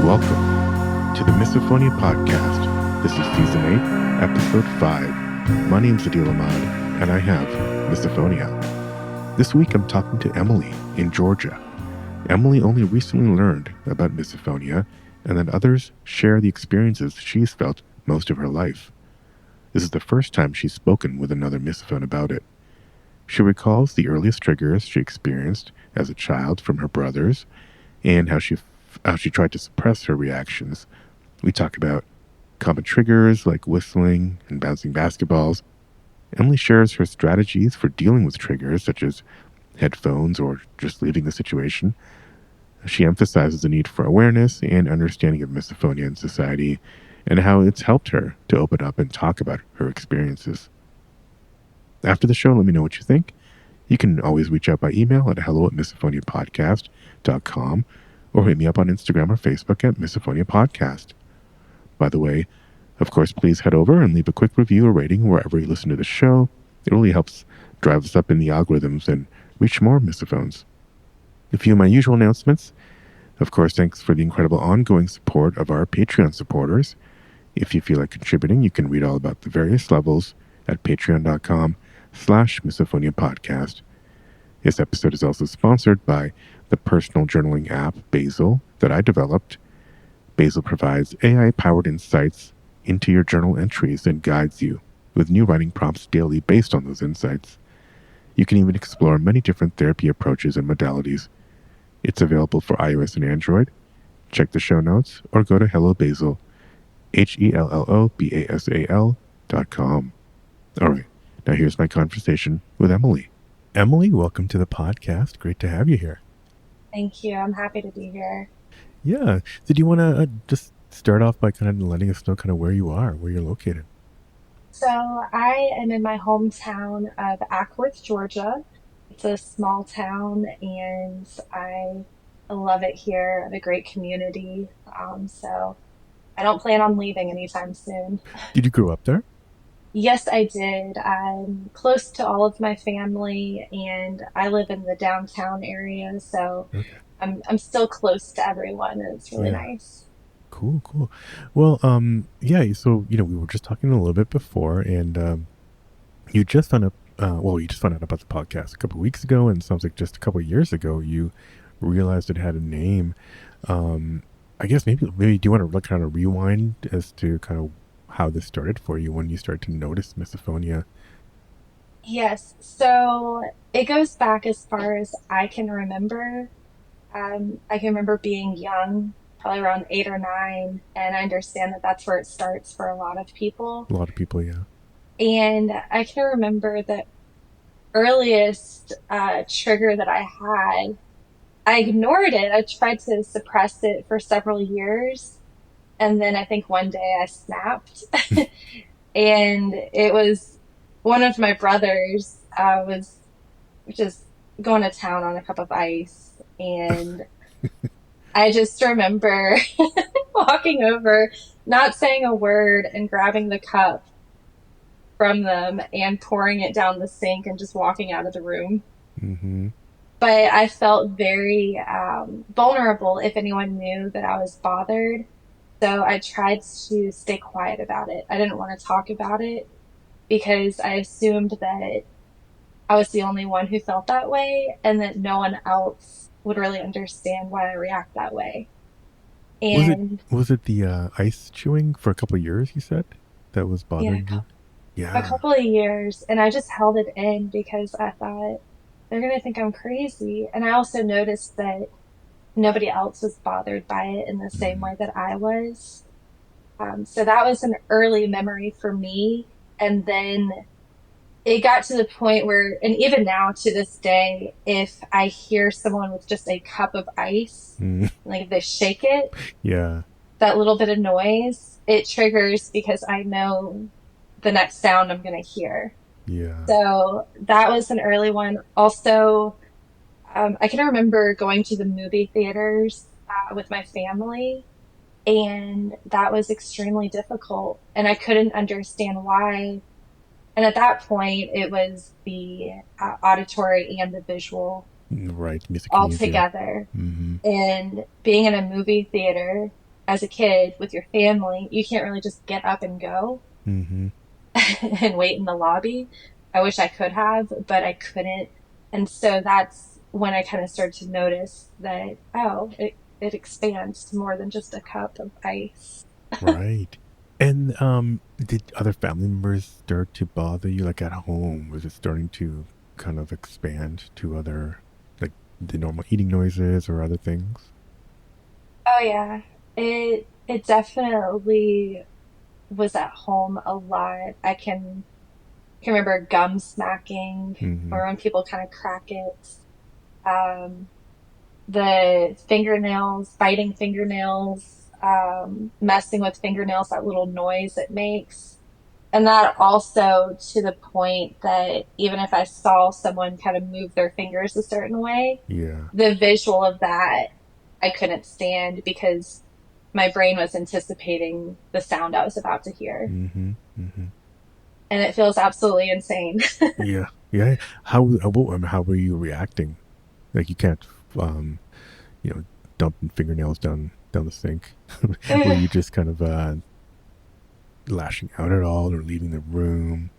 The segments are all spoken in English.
Welcome to the Misophonia podcast. This is Season 8, Episode 5. My name's Adil Ahmad, and I have Misophonia. This week I'm talking to Emily in Georgia. Emily only recently learned about misophonia, and that others share the experiences she's felt most of her life. This is the first time she's spoken with another misophone about it. She recalls the earliest triggers she experienced as a child from her brothers, and how she tried to suppress her reactions. We talk about common triggers like whistling and bouncing basketballs. Emily shares her strategies for dealing with triggers such as headphones or just leaving the situation. She emphasizes the need for awareness and understanding of misophonia in society and how it's helped her to open up and talk about her experiences. After the show, let me know what you think. You can always reach out by email at hello@misophoniapodcast.com or hit me up on Instagram or Facebook at Misophonia Podcast. By the way, of course, please head over and leave a quick review or rating wherever you listen to the show. It really helps drive us up in the algorithms and reach more misophones. A few of my usual announcements. Of course, thanks for the incredible ongoing support of our Patreon supporters. If you feel like contributing, you can read all about the various levels at patreon.com/Misophonia Podcast. This episode is also sponsored by the personal journaling app Basil that I developed. Basil provides AI-powered insights into your journal entries and guides you with new writing prompts daily based on those insights. You can even explore many different therapy approaches and modalities. It's available for iOS and Android. Check the show notes or go to HelloBasal, HelloBasal.com. All right, now here's my conversation with Emily. Emily, welcome to the podcast. Great to have you here. Thank you. I'm happy to be here. Yeah. Did you want to just start off by kind of letting us know kind of where you are, where you're located? So I am in my hometown of Ackworth, Georgia. It's a small town and I love it here. I have a great community. So I don't plan on leaving anytime soon. Did you grow up there? Yes, I did. I'm close to all of my family and I live in the downtown area, so Okay. I'm still close to everyone and it's really Yeah. nice. Cool. Well, yeah, so, we were just talking a little bit before, and you just found out, you just found out about the podcast a couple of weeks ago, and it sounds like just a couple of years ago, you realized it had a name. I guess maybe do you want to kind of rewind as to kind of how this started for you when you started to notice misophonia? Yes, so it goes back as far as I can remember. I can remember being young, probably around 8 or 9, and I understand that that's where it starts for a lot of people. A lot of people, yeah. And I can remember the earliest trigger that I had. I ignored it. I tried to suppress it for several years, and then I think one day I snapped, and it was one of my brothers was just going to town on a cup of ice, and I just remember walking over, not saying a word, and grabbing the cup from them and pouring it down the sink and just walking out of the room. Mm-hmm. But I felt very vulnerable if anyone knew that I was bothered. So I tried to stay quiet about it. I didn't want to talk about it because I assumed that I was the only one who felt that way and that no one else would really understand why I react that way. Was it And was it the ice chewing for a couple of years, you said, that was yeah, bothering you? a Yeah. couple of years, and I just held it in because I thought they're going to think I'm crazy. And I also noticed that nobody else was bothered by it in the same Mm. way that I was. So that was an early memory for me. And then it got to the point where, and even now to this day, if I hear someone with just a cup of ice, Mm. like if they shake it, Yeah. that little bit of noise, it triggers because I know the next sound I'm going to hear. Yeah. So that was an early one. Also, I can remember going to the movie theaters with my family, and that was extremely difficult. And I couldn't understand why. And at that point, it was the auditory and the visual Right. all Musikinesia. together. Mm-hmm. And being in a movie theater, as a kid with your family, you can't really just get up and go Mm-hmm. and wait in the lobby. I wish I could have, but I couldn't. And so that's when I kind of started to notice that, oh, it expands to more than just a cup of ice. Right. And did other family members start to bother you like at home? Was it starting to kind of expand to other like the normal eating noises or other things? Oh yeah. It definitely was at home a lot. I can remember gum smacking Mm-hmm. or when people kind of crack it. Um, the fingernails, biting fingernails, messing with fingernails, that little noise it makes. And that also to the point that even if I saw someone kind of move their fingers a certain way, Yeah. the visual of that I couldn't stand because my brain was anticipating the sound I was about to hear. Mm-hmm. Mm-hmm. And it feels absolutely insane. Yeah. Yeah. How were you reacting? Like you can't um you know dumping fingernails down the sink. Were you just kind of lashing out at all or leaving the room?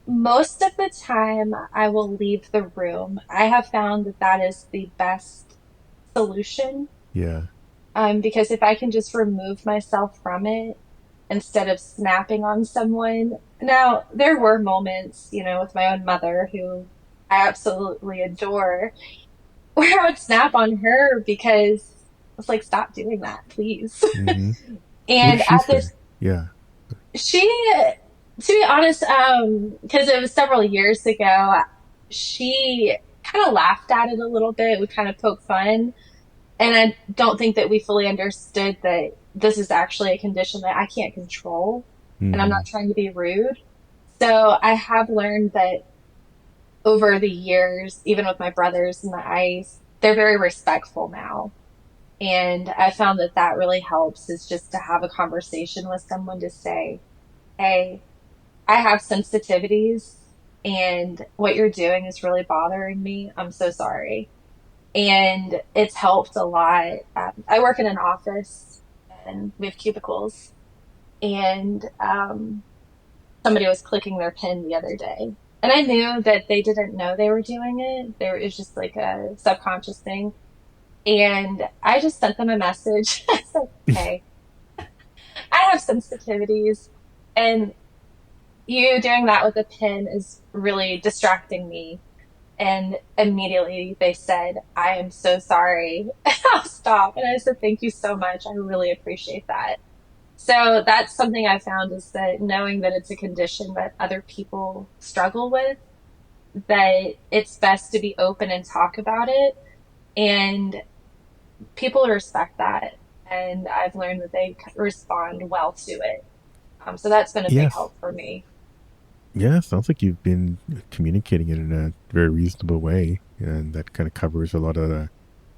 Most of the time, I will leave the room. I have found that that is the best solution. Yeah. Because if I can just remove myself from it instead of snapping on someone. Now, there were moments, with my own mother who I absolutely adore, where I would snap on her because it's like, stop doing that, please. Mm-hmm. What did And she at say? this Yeah. She, to be honest, because it was several years ago, she kind of laughed at it a little bit. We kind of poke fun. And I don't think that we fully understood that this is actually a condition that I can't control. And I'm Mm-hmm. not trying to be rude. So I have learned that over the years, even with my brothers and my ice, they're very respectful now. And I found that that really helps is just to have a conversation with someone to say, hey, I have sensitivities and what you're doing is really bothering me. I'm so sorry. And it's helped a lot. I work in an office and we have cubicles, and somebody was clicking their pen the other day. And I knew that they didn't know they were doing it. It was just like a subconscious thing. And I just sent them a message. I said, hey, I have sensitivities. And you doing that with a pin is really distracting me. And immediately they said, I am so sorry. I'll stop. And I said, thank you so much. I really appreciate that. So that's something I found is that knowing that it's a condition that other people struggle with, that it's best to be open and talk about it. And people respect that. And I've learned that they respond well to it. So that's been a big Yes. help for me. Yeah, sounds like you've been communicating it in a very reasonable way, and that kind of covers a lot of the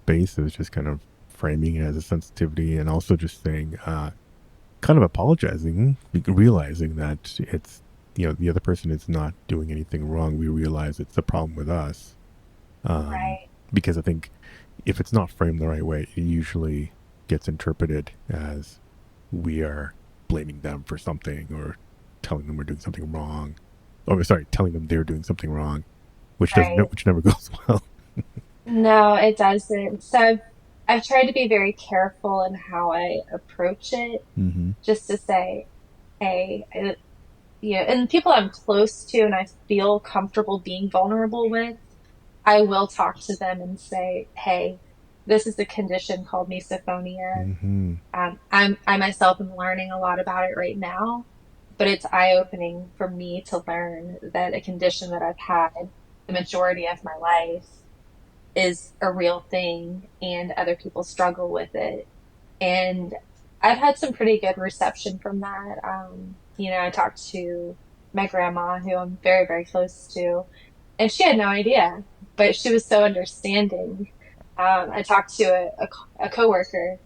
bases, just kind of framing it as a sensitivity and also just saying, kind of apologizing, realizing that it's, the other person is not doing anything wrong. We realize it's a problem with us. Um, Right. because I think if it's not framed the right way, it usually gets interpreted as we are blaming them for something or telling them we're doing something wrong. Oh, sorry, telling them they're doing something wrong, Right. which never goes well. No, it doesn't. So I've tried to be very careful in how I approach it, Mm-hmm. just to say, hey, and people I'm close to and I feel comfortable being vulnerable with, I will talk to them and say, hey, this is a condition called misophonia. Mm-hmm. I myself am learning a lot about it right now, but it's eye opening for me to learn that a condition that I've had the majority of my life is a real thing and other people struggle with it. And I've had some pretty good reception from that. I talked to my grandma, who I'm very, very close to, and she had no idea, but she was so understanding. I talked to a coworker,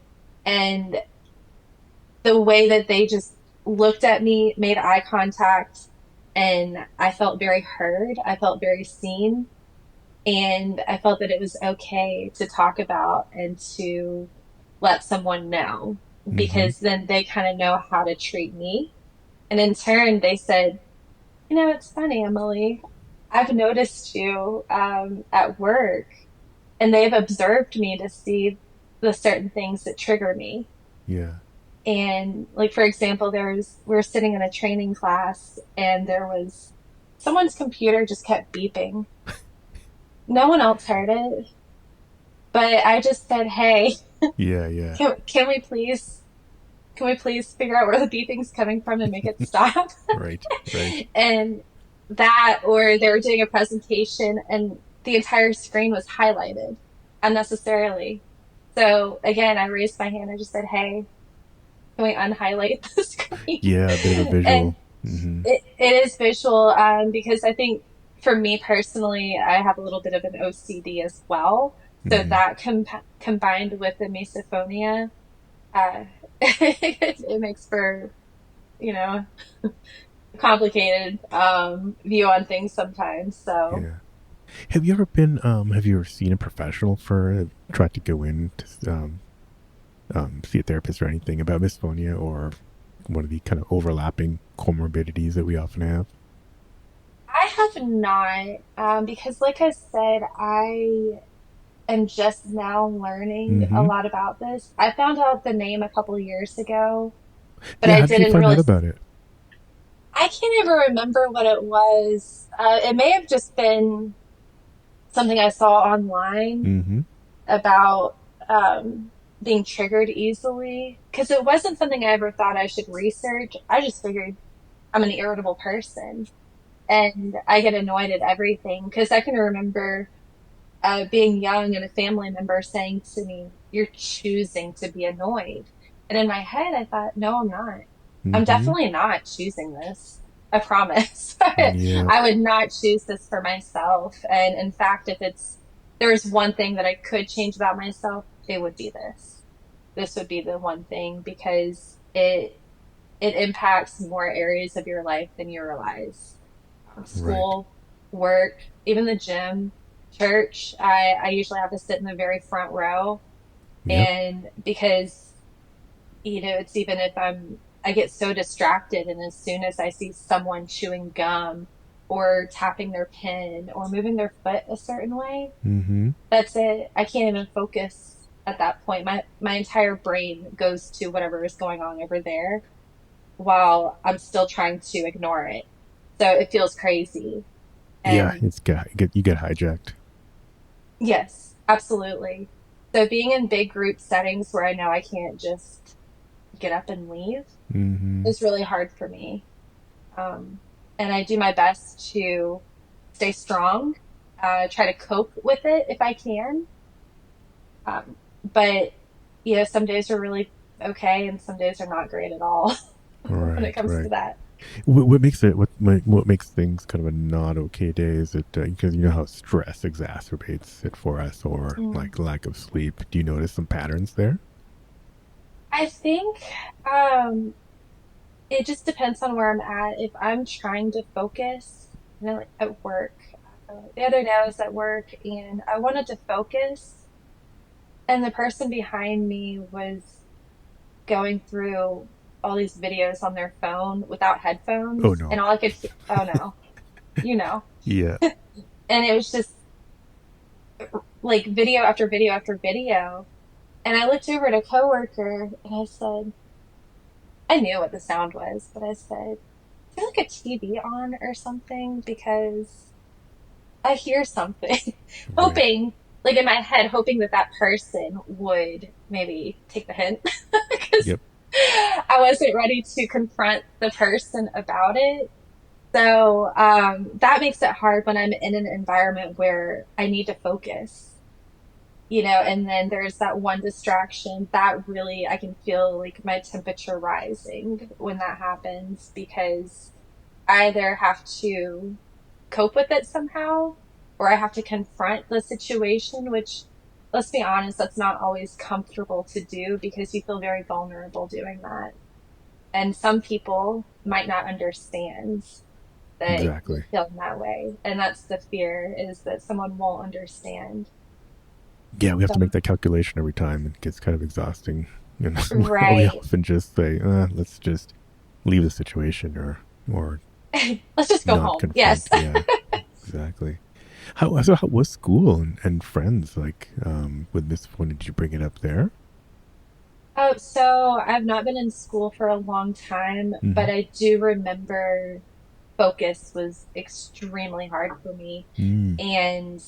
and the way that they just looked at me, made eye contact, and I felt very heard. I felt very seen, and I felt that it was okay to talk about and to let someone know. Mm-hmm. because then they kind of know how to treat me. And in turn, they said, it's funny, Emily. I've noticed you at work, and they've observed me to see the certain things that trigger me. Yeah. And like for example, we were sitting in a training class, and there was someone's computer just kept beeping. No one else heard it, but I just said, "Hey, Yeah. Yeah. can we please figure out where the beeping's coming from and make it stop?" Right. Right. And that, or they were doing a presentation and the entire screen was highlighted unnecessarily. So again, I raised my hand. I just said, "Hey, can we unhighlight the screen?" Yeah. A bit of a And visual. Mm-hmm. it is visual, because I think for me personally, I have a little bit of an OCD as well. So Mm-hmm. that combined with the misophonia, it makes for, you know, complicated view on things sometimes. So Yeah. Have you ever seen a professional tried to go in to see a therapist or anything about misophonia or one of the kind of overlapping comorbidities that we often have? I have not, because like I said, I am just now learning a Mm-hmm. lot about this. I found out the name a couple years ago, but Yeah. I How did you didn't find out really. about it? I can't even remember what it was. It may have just been something I saw online Mm-hmm. about being triggered easily, because it wasn't something I ever thought I should research. I just figured I'm an irritable person and I get annoyed at everything. Because I can remember being young and a family member saying to me, "You're choosing to be annoyed." And in my head, I thought, no, I'm not. I'm Mm-hmm. definitely not choosing this. I promise. Yeah. I would not choose this for myself. And in fact, if there's one thing that I could change about myself, it would be this. This would be the one thing, because it impacts more areas of your life than you realize. Right. School, work, even the gym, church. I usually have to sit in the very front row. Yep. And because, it's even if I get so distracted, and as soon as I see someone chewing gum or tapping their pen or moving their foot a certain way, Mm-hmm. that's it. I can't even focus at that point. My entire brain goes to whatever is going on over there while I'm still trying to ignore it. So it feels crazy. Yeah. And You get hijacked. yes, absolutely. So being in big group settings where I know I can't just get up and leave Mm-hmm. is really hard for me. Um, and I do my best to stay strong, try to cope with it if I can. But, some days are really okay and some days are not great at all when it Right. comes to Right. that. What makes it what makes things kind of a not okay day is it because you know how stress exacerbates it for us or Mm. like lack of sleep. Do you notice some patterns there? I think um, it just depends on where I'm at. If I'm trying to focus, like at work, the other day I was at work and I wanted to focus, and the person behind me was going through all these videos on their phone without Oh headphones, and no. all I could hear, oh no, you know, Yeah. and it was just like video after video after video. And I looked over at a coworker and I said, I knew what the sound was, but I said, "Is there like a TV on or something? Because I hear something," Right. hoping, like in my head, hoping that that person would maybe take the hint, because Yep. I wasn't ready to confront the person about it. So that makes it hard when I'm in an environment where I need to focus, and then there's that one distraction that really I can feel like my temperature rising when that happens, because I either have to cope with it somehow or I have to confront the situation, which, let's be honest, that's not always comfortable to do because you feel very vulnerable doing that. And some people might not understand that you're Exactly. feeling that way. And that's the fear, is that someone won't understand. Yeah, we have to So, make that calculation every time. It gets kind of exhausting. And we Right. often just say, let's just leave the situation or Let's just go not home. Yes. confront. Yeah, exactly. How was school and friends like with Misophonia? Did you bring it up there? So I've not been in school for a long time, Mm-hmm. but I do remember focus was extremely hard for me. Mm, And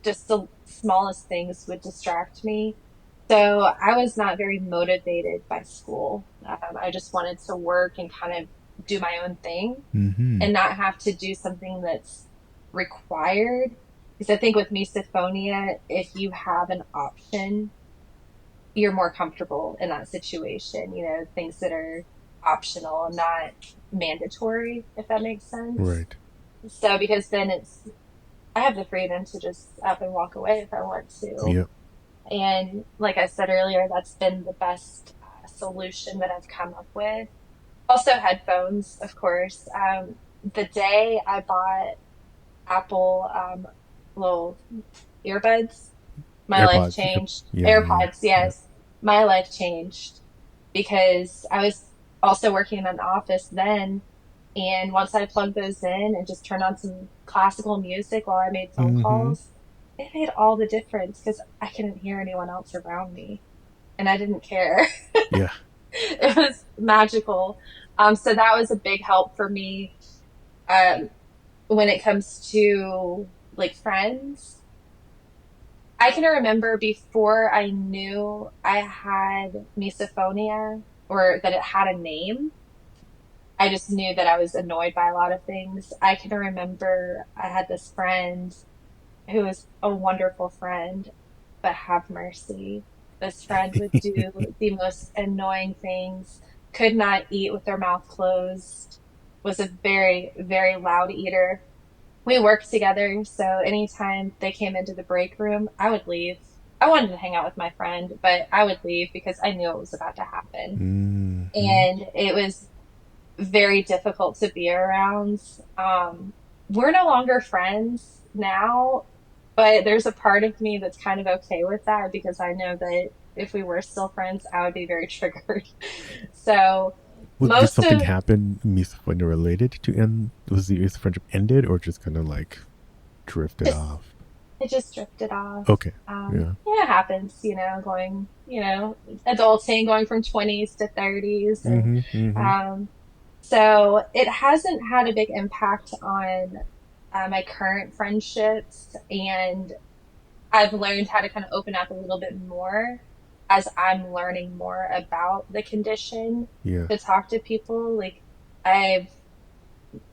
just the smallest things would distract me. So I was not very motivated by school. I just wanted to work and kind of do my own thing mm-hmm. and not have to do something that's required. Because I think with misophonia, if you have an option, you're more comfortable in that situation, things that are optional and not mandatory, if that makes sense. Right. So because then I have the freedom to just up and walk away if I want to. Yep. And like I said earlier, that's been the best solution that I've come up with. Also, headphones, of course. The day I bought Apple little earbuds, my life AirPods. Yep. changed. Yeah. Yeah. Yeah. AirPods, Yeah. yes, my life changed because I was also working in an office then. And once I plugged those in and just turned on some classical music while I made phone Mm-hmm. calls, it made all the difference because I couldn't hear anyone else around me and I didn't care. Yeah. It was magical. So that was a big help for me um, when it comes to like friends. I can remember before I knew I had misophonia or that it had a name. I just knew that I was annoyed by a lot of things. I can remember I had this friend who was a wonderful friend, but have mercy. This friend would do the most annoying things, could not eat with their mouth closed, was a very, very loud eater. We worked together, so anytime they came into the break room, I would leave. I wanted to hang out with my friend, but I would leave because I knew it was about to happen. Mm-hmm. And it was very difficult to be around. We're no longer friends now, but there's a part of me that's kind of okay with that because I know that if we were still friends, I would be very triggered. So Well, did most something of happen misophonia related to end? Was the friendship ended or just kind of like drifted just off? it just drifted off. Okay. Yeah. Yeah, it happens, going, adulting, going from 20s to 30s. And Mm-hmm. Mm-hmm. um, so it hasn't had a big impact on my current friendships. And I've learned how to kind of open up a little bit more as I'm learning more about the condition Yeah. to talk to people. Like I've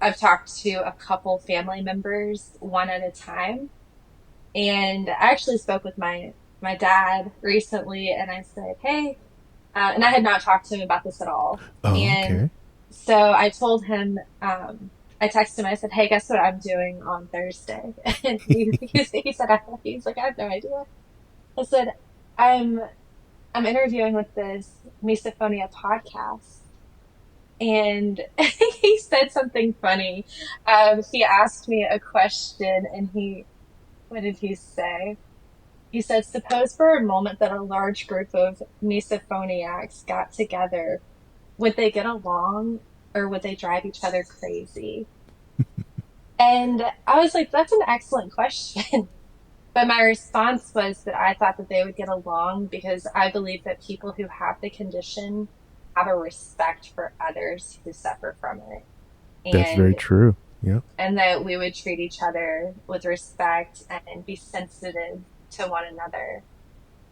I've talked to a couple family members one at a time, and I actually spoke with my dad recently, and I said, "Hey," and I had not talked to him about this at all. Oh, And okay. so I told him, I texted him. I said, "Hey, guess what I'm doing on Thursday?" And he said, "He's like, I have no idea." I said, "I'm I'm interviewing with this Misophonia podcast." And he said something funny. He asked me a question, and what did he say? He said, suppose for a moment that a large group of misophoniacs got together. Would they get along or would they drive each other crazy? And I was like, that's an excellent question. But my response was that I thought that they would get along because I believe that people who have the condition have a respect for others who suffer from it. That's very And true. Yep. that we would treat each other with respect and be sensitive to one another.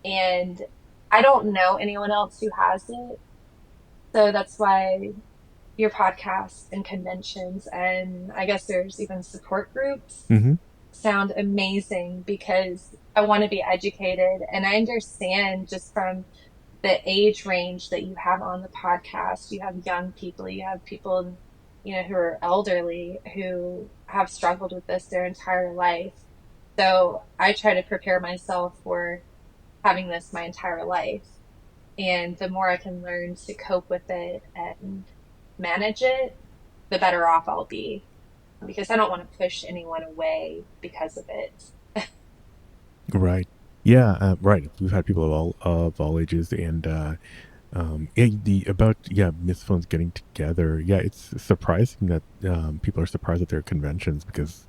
And I don't know anyone else who has it. So that's why your podcasts and conventions, and I guess there's even support groups, Mm-hmm. sound amazing because I want to be educated. And I understand just from the age range that you have on the podcast, you have young people, you have people, who are elderly who have struggled with this their entire life. So I try to prepare myself for having this my entire life. And the more I can learn to cope with it and manage it, the better off I'll be because I don't want to push anyone away because of it. Right. Yeah, right. We've had people of all ages, and yeah, the about yeah misphones getting together. Yeah, it's surprising that people are surprised at their conventions because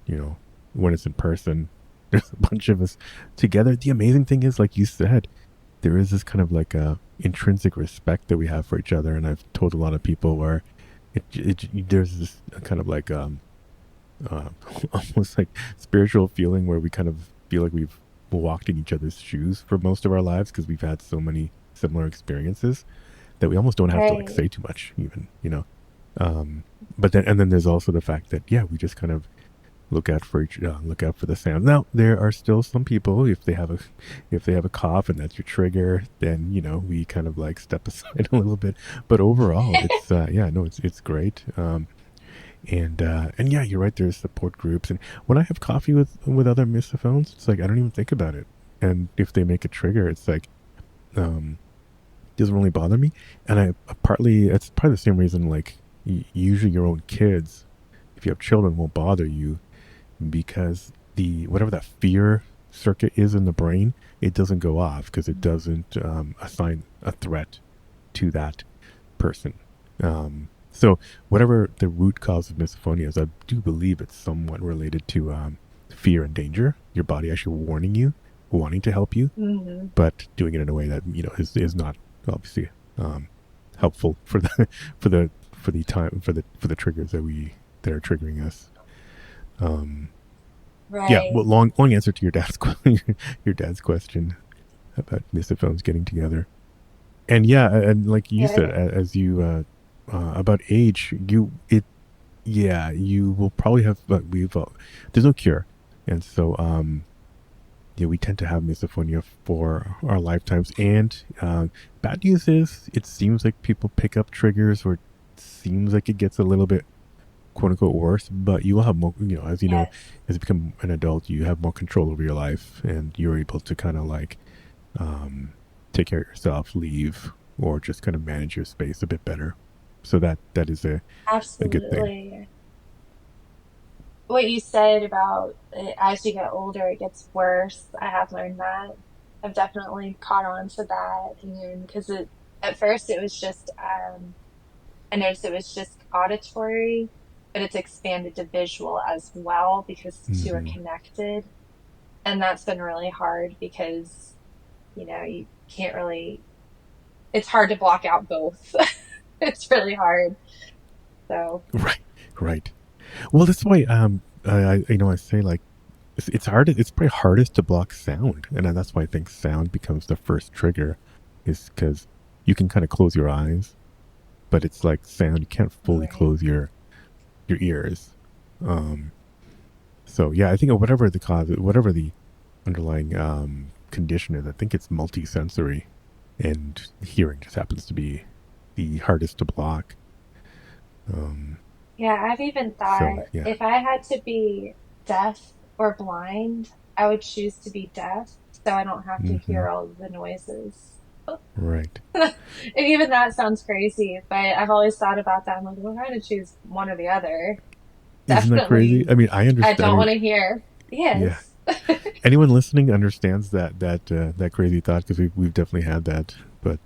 when it's in person, there's a bunch of us together. The amazing thing is, like you said, there is this kind of like a intrinsic respect that we have for each other, and I've told a lot of people where there's this kind of like uh, almost like spiritual feeling where we kind of feel like we've walked in each other's shoes for most of our lives because we've had so many similar experiences that we almost don't have to like Right. say too much even. um but then there's also the fact that yeah, we just kind of look out for the sound. Now there are still some people, if they have a cough and that's your trigger, then we kind of like step aside a little bit. But overall it's yeah, no, it's great. And yeah, you're right, there's support groups, and when I have coffee with other misophones, it's like I don't even think about it. And if they make a trigger, it's like um doesn't really bother me. And I partly it's probably the same reason, like usually your own kids, if you have children, won't bother you because the whatever that fear circuit is in the brain, it doesn't go off because it doesn't assign a threat to that person. So whatever the root cause of misophonia is, I do believe it's somewhat related to fear and danger. Your body actually warning you, wanting to help you, Hmm. but doing it in a way that is not obviously helpful for the for the triggers that are triggering us. Um, yeah, well, Right. long answer to your dad's your dad's question about misophones getting together. And yeah, and like you said, Yeah. as you about age, yeah, you will probably have, but there's no cure, and so yeah, we tend to have misophonia for our lifetimes. And bad news is, it seems like people pick up triggers, or it seems like it gets a little bit quote unquote worse. But you will have more, Yes. as you become an adult, you have more control over your life, and you're able to kind of like um, take care of yourself, leave, or just kind of manage your space a bit better. So that is a good thing. Absolutely. What you said about as you get older, it gets worse. I have learned that. I've definitely caught on to that. And because at first it was just, I noticed it was just auditory, but it's expanded to visual as well because the two are Hmm. connected. And that's been really hard because, you can't really, it's hard to block out both. It's really hard. So, Right, right. Well, that's why I say like it's hard. It's probably hardest to block sound, and that's why I think sound becomes the first trigger, is because you can kind of close your eyes, but it's like sound you can't fully right. close your ears. Um, so yeah, I think whatever the cause, whatever the underlying condition is, I think it's multisensory, and hearing just happens to be the hardest to block. Um, Yeah, I've even so thought yeah, if I had to be deaf or blind, I would choose to be deaf so I don't have to hmm, hear all of the noises. right. And even that sounds crazy, but I've always thought about that. I'm like, well, if I had to choose one or the other, Isn't that crazy? definitely I mean, I I understand. I don't mean, want to hear. yeah. Yes. Anyone listening understands that crazy thought because we've definitely had that, but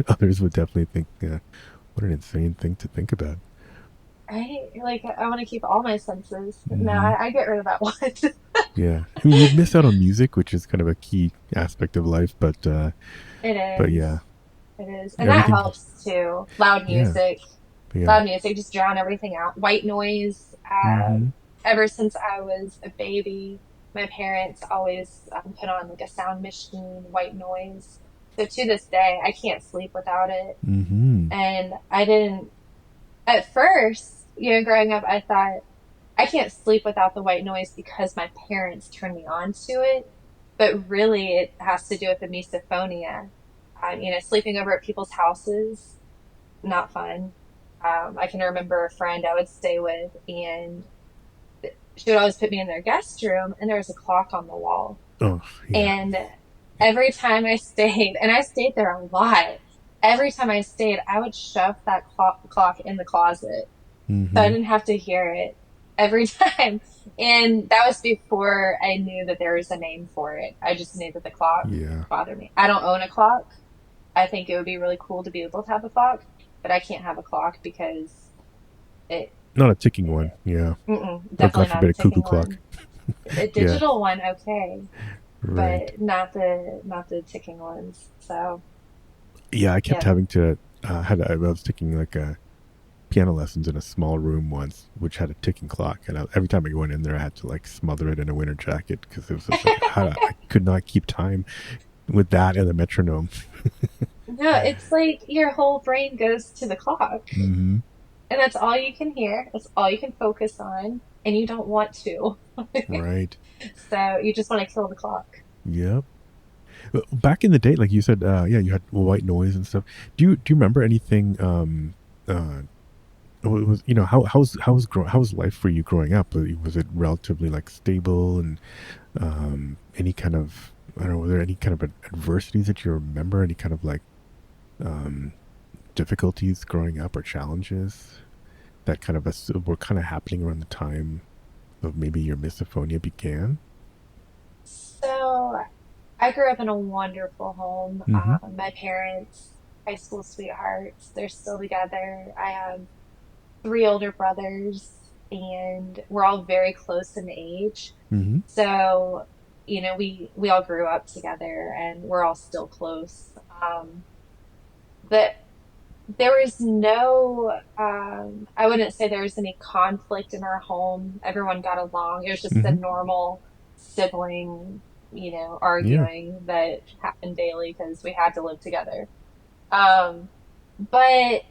others would definitely think, what an insane thing to think about. Right? Like, I want to keep all my senses. No, Hmm. I get rid of that one. Yeah, I mean, you'd miss out on music, which is kind of a key aspect of life, It but is. yeah, It is. And that everything. helps too. Loud Yeah, music. yeah. Loud music, just drown everything out. White noise. Hmm. Ever since I was a baby, my parents always put on like a sound machine, white noise. So to this day, I can't sleep without it. Hmm. And I didn't, at first, growing up, I thought I can't sleep without the white noise because my parents turned me on to it. But really, it has to do with the misophonia. Sleeping over at people's houses, not fun. I can remember a friend I would stay with, and she would always put me in their guest room, and there was a clock on the wall. Oh, yeah. And every time I stayed, and I stayed there a lot, every time I stayed, I would shove that clock in the closet so I Hmm. didn't have to hear it. every time. And that was before I knew that there was a name for it. I just knew that the clock Yeah. bothered me. I don't own a clock. I think it would be really cool to be able to have a clock, but I can't have a clock because it, Not a ticking one. Yeah. Or God definitely not forbid a a cuckoo ticking clock. one. A Yeah. digital one, okay, Right. but not the ticking ones. So Yeah, I kept yeah. having to I was taking like a piano lessons in a small room once, which had a ticking clock, and every time I went in there, I had to like smother it in a winter jacket because it was just like I could not keep time with that and the metronome. No, it's like your whole brain goes to the clock, Mm-hmm. and that's all you can hear. That's all you can focus on, and you don't want to. Right. So you just want to kill the clock. Yep. Back in the day, like you said, yeah, you had white noise and stuff. Do you remember anything? It was how was life for you growing up? Was it relatively like stable and any kind of I don't know? Were there any kind of adversities that you remember? Any kind of like um, difficulties growing up or challenges that kind of were kind of happening around the time of maybe your misophonia began? So I grew up in a wonderful home. Mm-hmm. My parents, high school sweethearts, they're still together. I have three older brothers, and we're all very close in age. Mm-hmm. So, we all grew up together, and we're all still close. But there was no, I wouldn't say there was any conflict in our home. Everyone got along. It was just the Mm-hmm. normal sibling, Yeah. arguing that happened daily because we had to live together. Um, but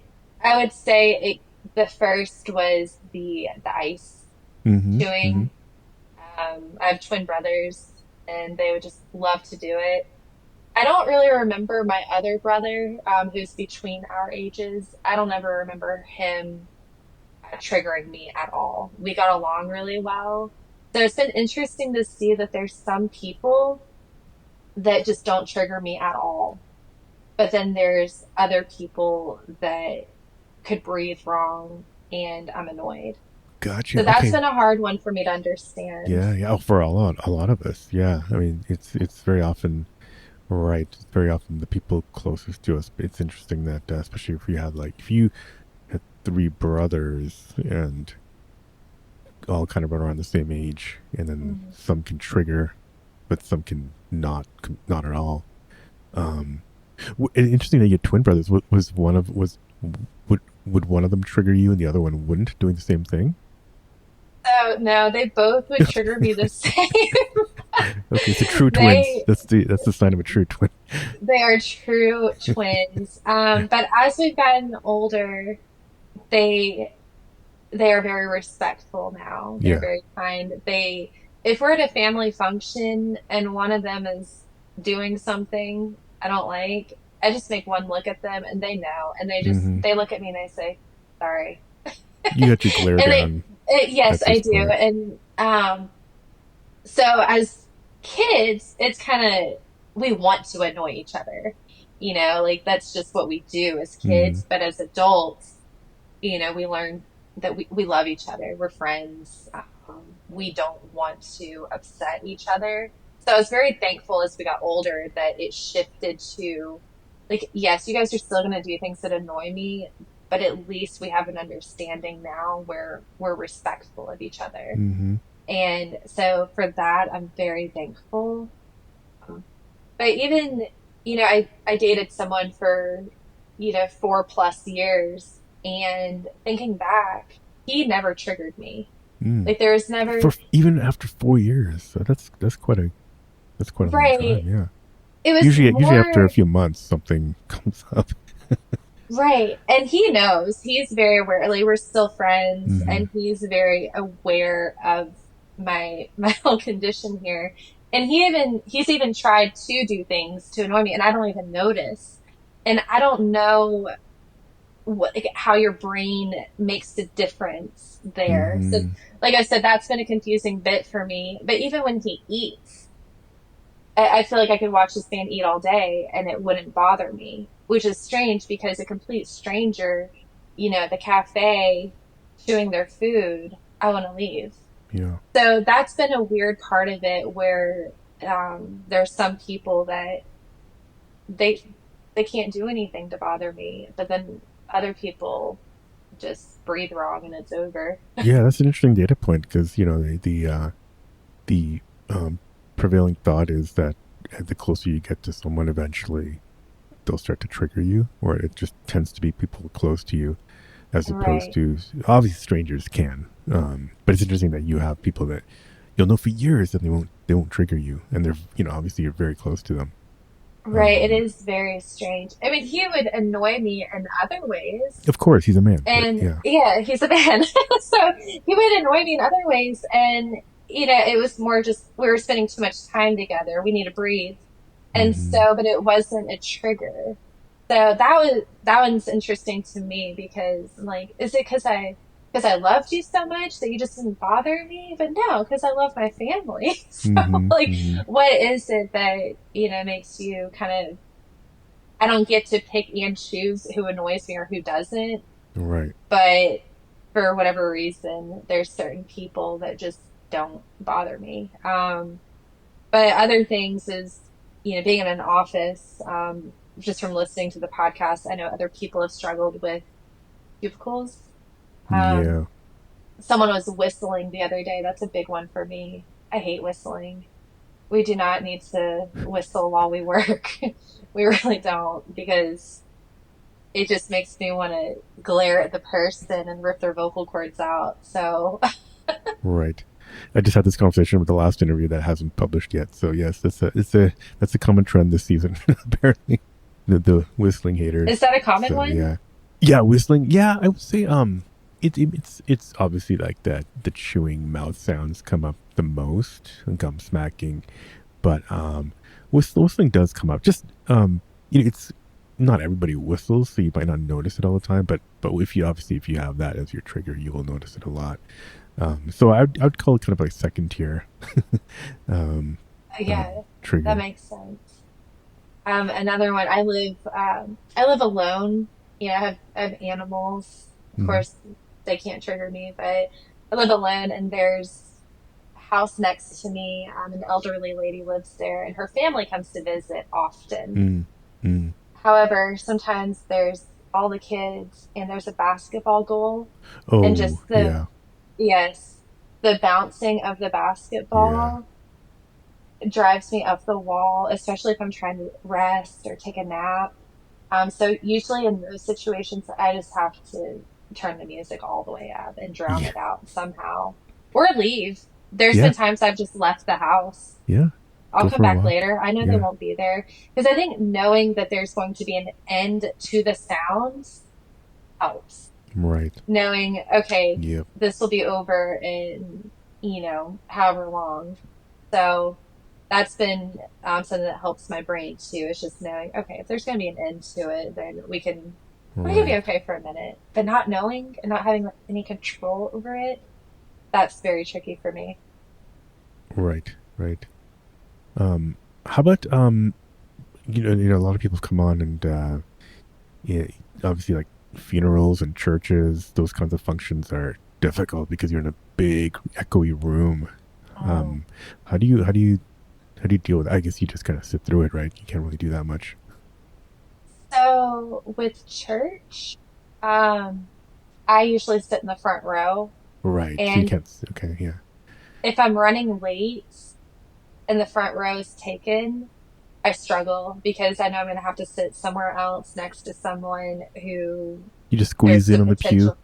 I would say the first was the ice Mm-hmm. Mm-hmm. chewing. I have twin brothers, and they would just love to do it. I don't really remember my other brother, who's between our ages. I don't ever remember him triggering me at all. We got along really well. So it's been interesting to see that there's some people that just don't trigger me at all. But then there's other people that could breathe wrong and I'm annoyed. So Gotcha. that's Okay. been a hard one for me to understand. Yeah. Yeah. Oh, for a lot of us. Yeah. I mean, it's very often right. It's very often the people closest to us. It's interesting that, especially if you had three brothers and all kind of around the same age, and then Mhm. some can trigger, but some can not at all. Um, Interesting that you had twin brothers. Was one of was would one of them trigger you and the other one wouldn't, doing the same thing? So no, they both would trigger me the same. Okay, so true twins. They That's the sign of a true twin. they are true twins. But as we've gotten older, they they are very respectful now. They're Yeah. very kind. If we're at a family function and one of them is doing something I don't like, I just make one look at them and they know, and Mm-hmm. they look at me and they say, sorry. You got your glare And down yes, at I this do. point. And so as kids, it's kind of, we want to annoy each other, like that's just what we do as Mm-hmm. kids. But as adults, we learn that we love each other. We're friends. We don't want to upset each other. So I was very thankful as we got older that it shifted to, like, yes, you guys are still going to do things that annoy me, but at least we have an understanding now where we're respectful of each other. Mm-hmm. And so for that, I'm very thankful. Um, But even, I dated someone for, 4+ years, and thinking back, he never triggered me. Mm. Like there was For never, even after 4 years, so that's quite a long right. time. Yeah. It was Usually after a more, few months, something comes up. right. And he knows, he's very aware. Like we're still friends, Mm-hmm. and he's very aware of my whole condition here. And he's even tried to do things to annoy me, and I don't even notice. And I don't know how your brain makes the difference there. So, Mm-hmm. like I said, that's been a confusing bit for me. But even when he eats, I feel like I could watch this man eat all day and it wouldn't bother me, which is strange because a complete stranger, at the cafe chewing their food. I want to leave. Yeah. So that's been a weird part of it where there's some people that they they can't do anything to bother me, but then other people just breathe wrong and it's over. Yeah, that's an interesting data point because the prevailing thought is that the closer you get to someone, eventually they'll start to trigger you, or it just tends to be people close to you, as opposed Right. to obviously strangers can. But it's interesting that you have people that you'll know for years and they won't trigger you, and they're obviously you're very close to them. Right. It Um, is very strange. I mean, he would annoy me in other ways. of course, he's a man, but And yeah. yeah, he's a man. So he would annoy me in other ways. And, it was more just we were spending too much time together. We need to breathe. And Hmm. so, but it wasn't a trigger. So that one's interesting to me because I'm like, is it because I loved you so much that you just didn't bother me? But no, because I love my family. So Hmm. like, Hmm. what is it that, makes you kind of I don't get to pick and choose who annoys me or who doesn't, Right. but for whatever reason, there's certain people that just don't bother me. But other things is, being in an office, just from listening to the podcast, I know other people have struggled with cubicles. Um, Yeah. Someone was whistling the other day. That's a big one for me. I hate whistling. We do not need to whistle while we work. We really don't because it just makes me want to glare at the person and rip their vocal cords out. So, Right. I just had this conversation with the last interview that hasn't published yet. So yes, that's a common trend this season. Apparently, the whistling is haters. that a common So one? yeah, yeah, whistling. Yeah, I would say it's obviously like that. The chewing mouth sounds come up the most, and gum smacking, but whistling does come up. Just it's not everybody whistles, so you might not notice it all the time. But if you have that as your trigger, you will notice it a lot. So I would call it kind of like second tier um, Yeah, that trigger. makes sense. Another one. I live alone. I have animals. Of Mm. course, they can't trigger me, but I live alone, and there's a house next to me. An elderly lady lives there, and her family comes to visit often. Mm. Mm. However, sometimes there's all the kids and there's a basketball goal and Oh just yeah, yes, the bouncing of the yeah, basketball drives me up the wall, especially if I'm trying to rest or take a nap. So usually in those situations, I just have to turn the music all the way up and drown yeah, it out somehow or leave. There's yeah, been times I've just left the house. yeah. I'll Go come for a back walk. later. I know they Yeah, won't be there because I think knowing that there's going to be an end to the sounds helps. right. Knowing, okay, Yep. this will be over in, however long. So that's been something that helps my brain too. It's just knowing, okay, if there's going to be an end to it, then we can be Right. okay for a minute. But not knowing and not having any control over it, that's very tricky for me. Right. Right. How about a lot of people come on and yeah, obviously like funerals and churches, those kinds of functions are difficult because you're in a big echoey room. Oh. Um, how do you deal with it? I guess you just kind of sit through it, right? You can't really do that much. So with church, um, I usually sit in the front row. Right. So you And can't. Okay. Yeah. if I'm running late and the front row is taken, I struggle because I know I'm going to have to sit somewhere else next to someone who You just there's squeeze the in on the pew. potential.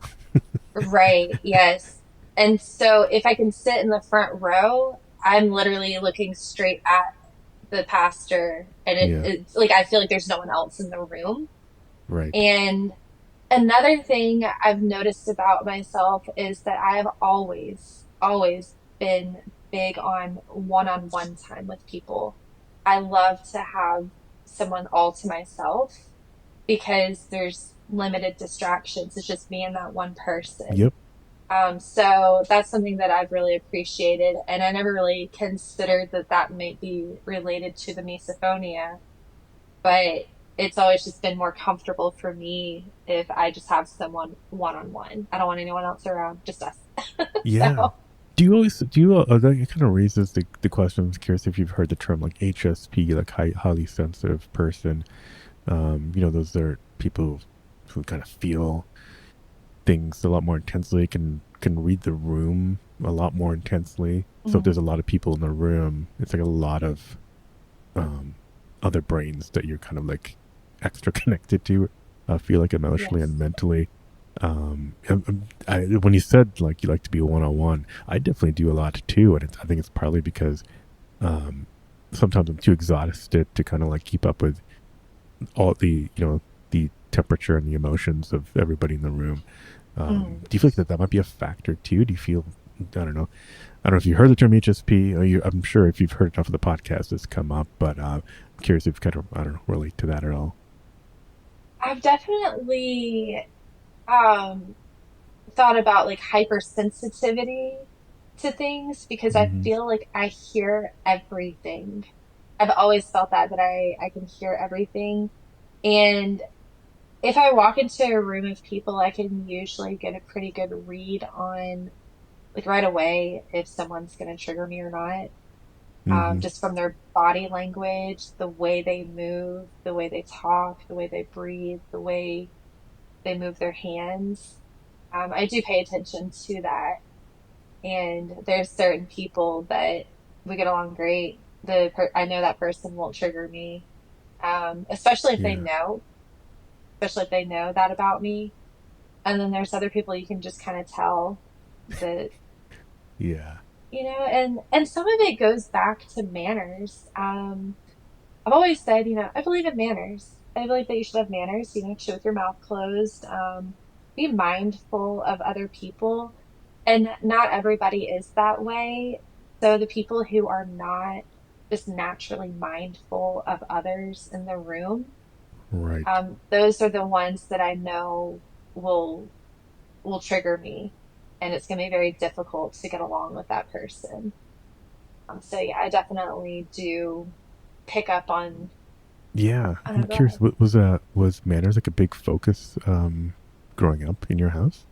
Right. Yes. And so if I can sit in the front row, I'm literally looking straight at the pastor and Yeah. it's like I feel like there's no one else in the room. Right. And another thing I've noticed about myself is that I have always been big on one time with people. I love to have someone all to myself because there's limited distractions. It's just me and that one person. Yep. So that's something that I've really appreciated. And I never really considered that that might be related to the misophonia, but it's always just been more comfortable for me if I just have someone one on one. I don't want anyone else around, just us. Yeah. So, That kind of raises the question. I'm curious if you've heard the term like HSP, like highly sensitive person. Those are people who kind of feel things a lot more intensely, can read the room a lot more intensely. So if there's a mm, lot of people in the room, it's like a lot of um, other brains that you're kind of like extra connected to. I feel like emotionally and yes. mentally. When you said like you like to be one on one, I definitely do a lot too, and I think it's partly because um, sometimes I'm too exhausted to kind of like keep up with all the temperature and the emotions of everybody in the room. Mm. Do you feel like that might be a factor too? Do you feel, I don't know if you heard the term HSP. I'm sure if you've heard enough of the podcast, it's come up, but I'm curious if you kind of, I don't know, relate to that at all. I've definitely um, thought about like hypersensitivity to things because I Mm-hmm. feel like I hear everything. I've always felt that I can hear everything. And if I walk into a room of people, I can usually get a pretty good read on like right away if someone's going to trigger me or not. Mm-hmm. Just from their body language, the way they move, the way they talk, the way they breathe, the way they move their hands. I do pay attention to that. And there's certain people that we get along great. I know that person won't trigger me, especially if they Yeah. know, especially if they know that about me. And then there's other people you can just kind of tell that, Yeah. and some of it goes back to manners. I've always said, I believe in manners. I believe that you should have manners, chew with your mouth closed, be mindful of other people. And not everybody is that way. So the people who are not just naturally mindful of others in the room, Right. those are the ones that I know will will trigger me. And it's going to be very difficult to get along with that person. So yeah, I definitely do pick up on. Yeah. I don't I'm know, go curious. ahead. Was manners like a big focus growing up in your house?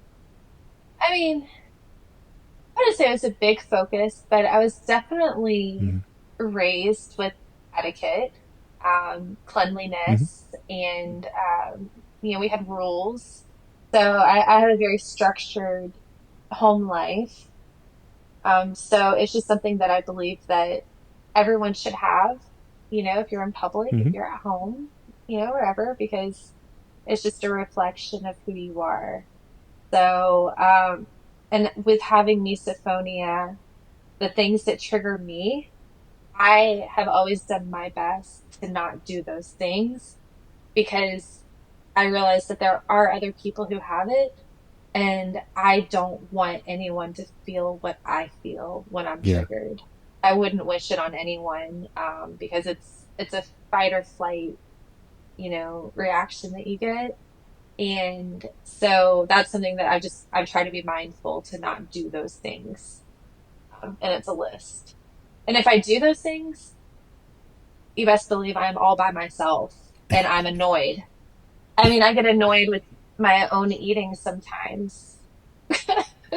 I mean, I wouldn't say it was a big focus, but I was definitely Mm-hmm. raised with etiquette, Mm-hmm. cleanliness, and we had rules. So I had a very structured home life. So it's just something that I believe that everyone should have, if you're in public, if Mm-hmm. you're at home, wherever, because it's just a reflection of who you are. So, and with having misophonia, the things that trigger me, I have always done my best to not do those things because I realize that there are other people who have it, and I don't want anyone to feel what I feel when I'm Yeah. triggered. I wouldn't wish it on anyone, because it's a fight or flight, reaction that you get. And so that's something that I've tried to be mindful to not do those things. And it's a list. And if I do those things, you best believe I'm all by myself and I'm annoyed. I mean, I get annoyed with my own eating sometimes.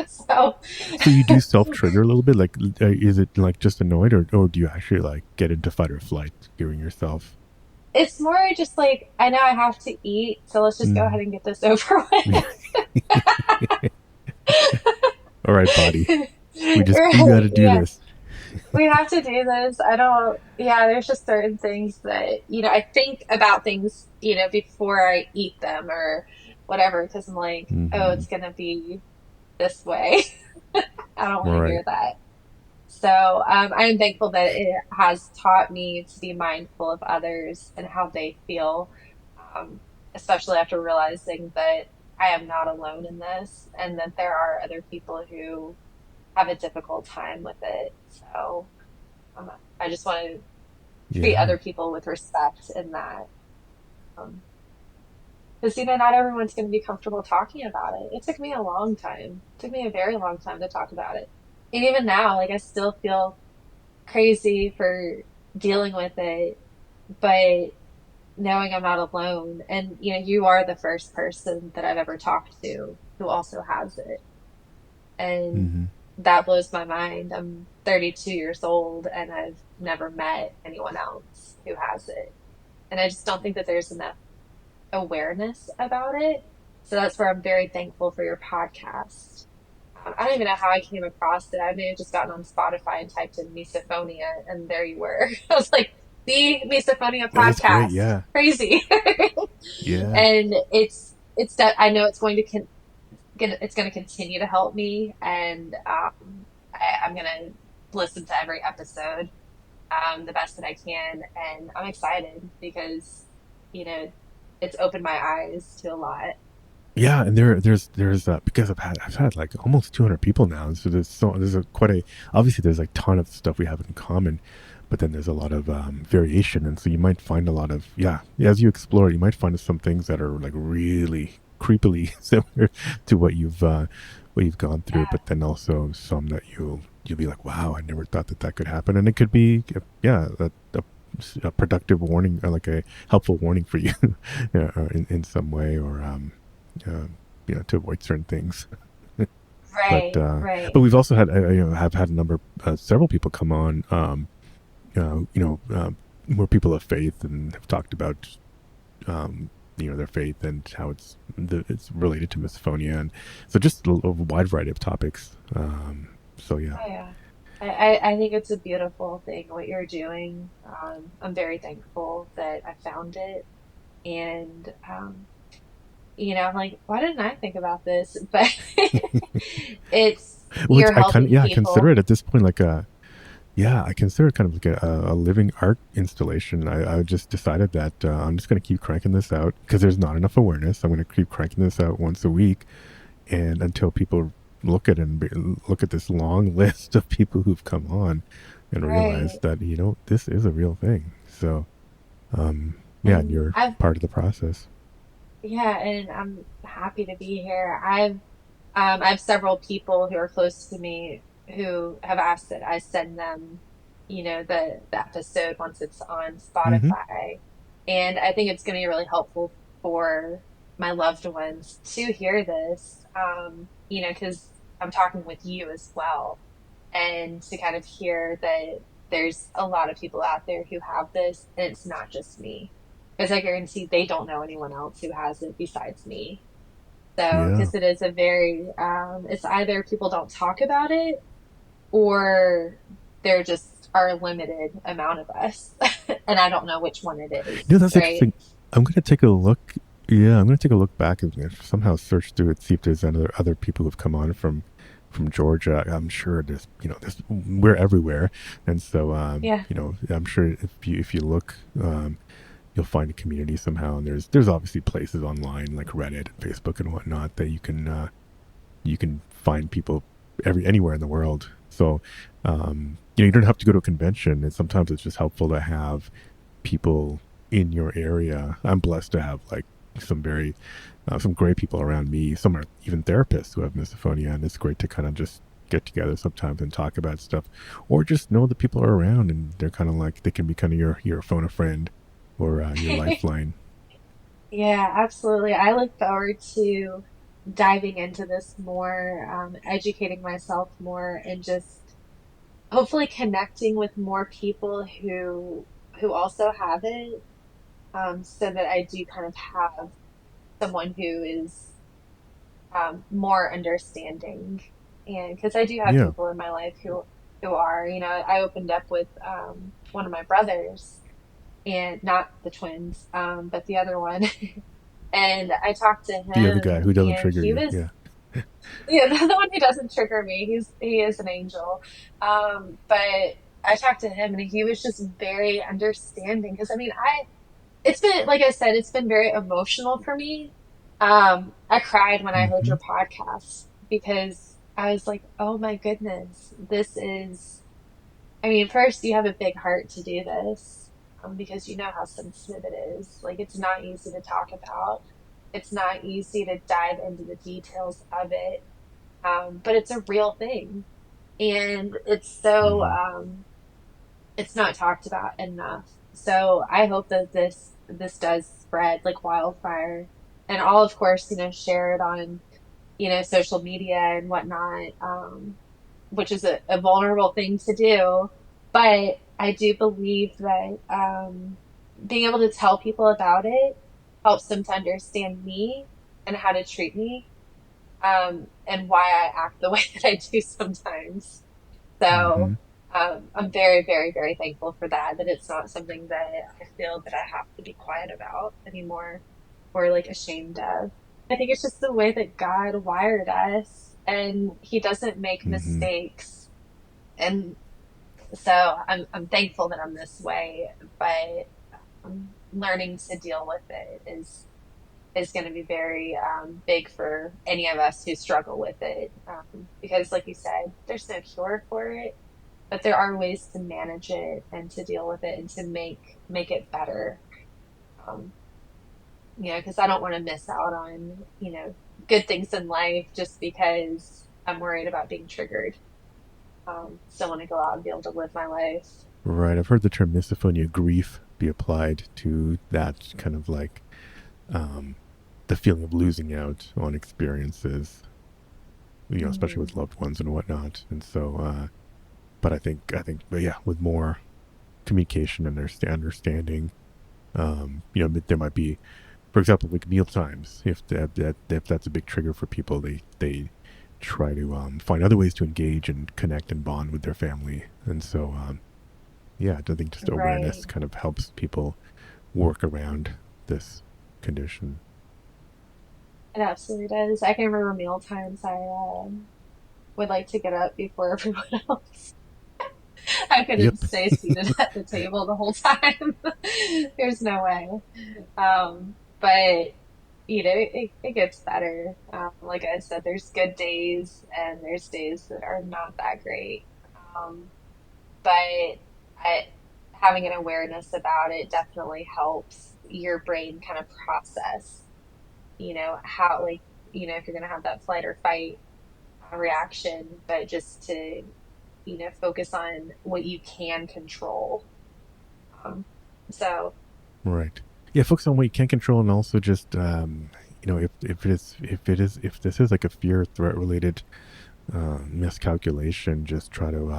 So So you do self trigger a little bit. Like, is it like just annoyed, or do you actually like get into fight or flight, hearing yourself? it's more just like, I know I have to eat, so let's just go Mm. ahead and get this over with. All right, body. We got Right. to do Yeah. this. We have to do this. I don't, yeah, there's just certain things that, I think about things, before I eat them or whatever, because I'm like, oh, Mm-hmm. it's going to be this way. I don't want to Right. hear that. So I am thankful that it has taught me to be mindful of others and how they feel, especially after realizing that I am not alone in this and that there are other people who have a difficult time with it. So um, I just want to treat Yeah. other people with respect in that. Um, because not everyone's going to be comfortable talking about it. It took me a long time. It took me a very long time to talk about it. And even now, like I still feel crazy for dealing with it, but knowing I'm not alone. And, you are the first person that I've ever talked to who also has it. And Hmm. that blows my mind. I'm 32 years old and I've never met anyone else who has it. And I just don't think that there's enough awareness about it. So that's where I'm very thankful for your podcast. I don't even know how I came across it. I may have just gotten on Spotify and typed in misophonia, and there you were. I was like, the misophonia Oh, that's great. podcast, Yeah. crazy. Yeah. And it's that I know it's going to it's going to continue to help me, and I'm going to listen to every episode the best that I can, and I'm excited because you know it's opened my eyes to a lot. Yeah, and there's because I've had like almost 200 people now, and so there's a quite a obviously there's like ton of stuff we have in common, but then there's a lot of variation, and so you might find a lot of as you explore, you might find some things that are like really creepily similar to what you've gone through, Yeah, but then also some that you'll be like, wow, I never thought that that could happen, and it could be a productive warning, or like a helpful warning for you, in some way, or uh, to avoid certain things. but right, uh, right. but we've also had have had a number, several people come on, more people of faith, and have talked about their faith and how it's related to misophonia, and so just a wide variety of topics. So yeah, Oh yeah. I think it's a beautiful thing what you're doing. I'm very thankful that I found it. And, I'm like, why didn't I think about this? But well, you're I kind of helping yeah I consider people. it at this point like a yeah, I consider it kind of like a living art installation. I just decided that I'm just going to keep cranking this out because there's not enough awareness. I'm going to keep cranking this out once a week, and until people look at this long list of people who've come on and realize Right. that this is a real thing. So yeah, and And you're part of the process. yeah, and I'm happy to be here. I have several people who are close to me who have asked that I send them, the episode once it's on Hmm. Spotify. And I think it's going to be really helpful for my loved ones to hear this, because I'm talking with you as well. And to kind of hear that there's a lot of people out there who have this, and it's not just me. Because I guarantee they don't know anyone else who has it besides me. So, Yeah. because it is a very, it's either people don't talk about it or there just are a limited amount of us. And I don't know which one it is, That's right? interesting. I'm going to take a look. Yeah, I'm going to take a look back and somehow search through it, see if there's other people who've come on from Georgia. I'm sure there's we're everywhere, and so Yeah. I'm sure if you look, you'll find a community somehow. And there's obviously places online like Reddit and Facebook and whatnot that you can find people anywhere in the world. So you don't have to go to a convention, and sometimes it's just helpful to have people in your area. I'm blessed to have like some great people around me. Some are even therapists who have misophonia, and it's great to kind of just get together sometimes and talk about stuff, or just know that people are around and they're kind of like they can be kind of your phone a friend, or your lifeline. Yeah, absolutely. I look forward to diving into this more, educating myself more, and just hopefully connecting with more people who also have it, so that I do kind of have someone who is more understanding. And because I do have Yeah, people in my life who are, I opened up with one of my brothers, and not the twins, but the other one. And I talked to the other guy him, who doesn't and trigger he you. was, Yeah. yeah, the one who doesn't trigger me. He is an angel. But I talked to him, and he was just very understanding. Because I mean, it's been, like I said, it's been very emotional for me. I cried when I heard Hmm. your podcast because I was like, oh my goodness, this is, I mean, first, you have a big heart to do this, because you know how sensitive it is. Like, it's not easy to talk about. It's not easy to dive into the details of it. But it's a real thing. And Hmm. it's not talked about enough. So I hope that this this does spread like wildfire. And I'll, of course, share it on, social media and whatnot, which is a vulnerable thing to do. But I do believe that being able to tell people about it helps them to understand me and how to treat me, and why I act the way that I do sometimes. So Hmm. I'm very, very, very thankful for that, that it's not something that I feel that I have to be quiet about anymore or like ashamed of. I think it's just the way that God wired us, and he doesn't make Hmm. mistakes. And so I'm thankful that I'm this way, but learning to deal with it is going to be very big for any of us who struggle with it. Because, like you said, there's no cure for it, but there are ways to manage it and to deal with it and to make it better. Um, because I don't want to miss out on, good things in life just because I'm worried about being triggered. Still want to go out and be able to live my life. Right. I've heard the term misophonia grief be applied to that kind of like um, the feeling of losing out on experiences, especially Hmm. with loved ones and whatnot. And so, but but yeah, with more communication and understanding, there might be, for example, like meal times. If that's a big trigger for people, they try to find other ways to engage and connect and bond with their family. And so, yeah, I think just awareness Right. kind of helps people work around this condition. It absolutely does. I can remember meal times. I would like to get up before everyone else. I couldn't Yep. stay seated at the table the whole time. There's no way. But it gets better. Like I said, there's good days and there's days that are not that great. But having an awareness about it definitely helps your brain kind of process, how, like, if you're going to have that flight or fight reaction, but just to, focus on what you can control. Um, so, Right. Yeah, focus on what you can control, and also just if this is like a fear threat related miscalculation, just try to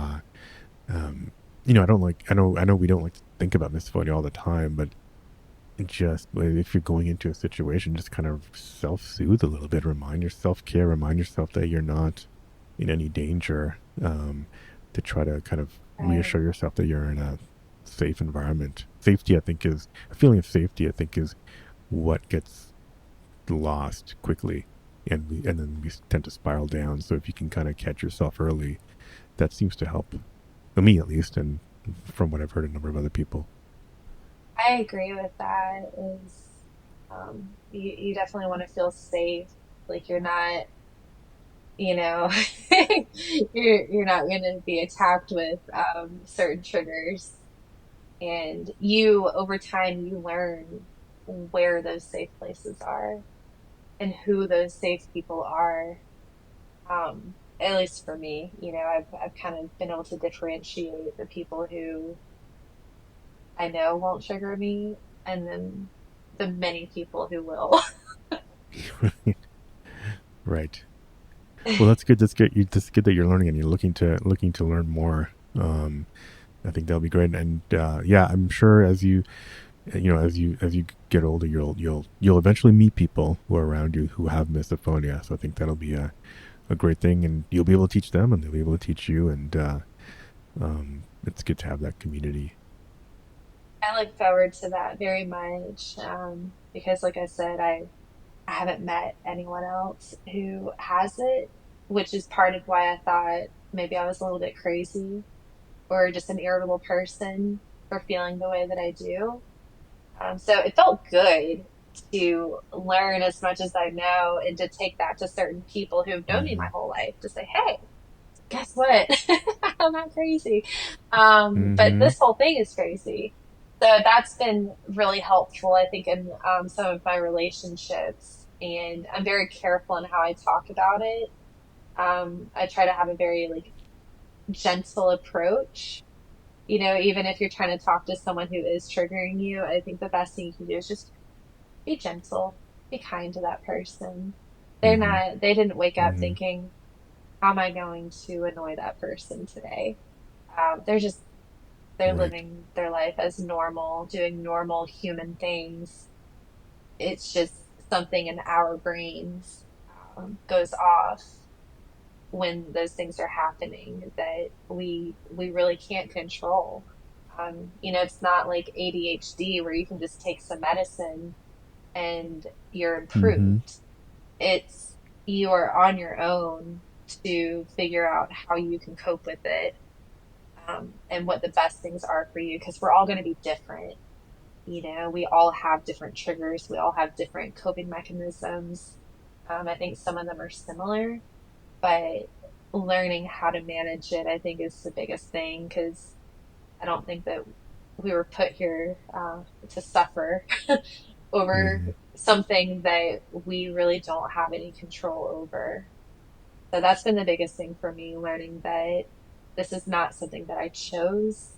um, I know we don't like to think about misophonia all the time, but just if you're going into a situation, just kind of self soothe a little bit, remind yourself care, remind yourself that you're not in any danger. To try to kind of reassure right, yourself that you're in a safe environment. Safety, I think, is a feeling of safety. I think is what gets lost quickly, and then we tend to spiral down. So if you can kind of catch yourself early, that seems to help, me at least, and from what I've heard, a number of other people. I agree with that. Is you definitely want to feel safe, like you're not, you know, you're not going to be attacked with certain triggers, and you over time you learn where those safe places are and who those safe people are. At least for me, I've kind of been able to differentiate the people who I know won't trigger me, and then the many people who will. Right. Well, that's good. That's good. That's good that you're learning and you're looking to learn more. I think that'll be great. And yeah, I'm sure as as you get older, you'll eventually meet people who are around you who have misophonia. So I think that'll be a great thing, and you'll be able to teach them, and they'll be able to teach you. And it's good to have that community. I look forward to that very much, because, like I said, I haven't met anyone else who has it, which is part of why I thought maybe I was a little bit crazy or just an irritable person for feeling the way that I do. So it felt good to learn as much as I know and to take that to certain people who have known me my Hmm. whole life to say, hey, guess what? I'm not crazy. But Hmm. this whole thing is crazy. So that's been really helpful, I think, in some of my relationships. And I'm very careful in how I talk about it. I try to have a very like gentle approach, Even if you're trying to talk to someone who is triggering you, I think the best thing you can do is just be gentle, be kind to that person. Mm-hmm. They didn't wake up Mm-hmm. thinking, how am I going to annoy that person today? They're Right. living their life as normal, doing normal human things. It's just something in our brains goes off when those things are happening that we really can't control. It's not like ADHD where you can just take some medicine and you're Mm-hmm. improved. It's you are on your own to figure out how you can cope with it, and what the best things are for you because we're all going to be different. We all have different triggers, we all have different coping mechanisms. I think some of them are similar, but learning how to manage it, I think, is the biggest thing because I don't think that we were put here to suffer over Mm-hmm. something that we really don't have any control over. So that's been the biggest thing for me, learning that this is not something that I chose.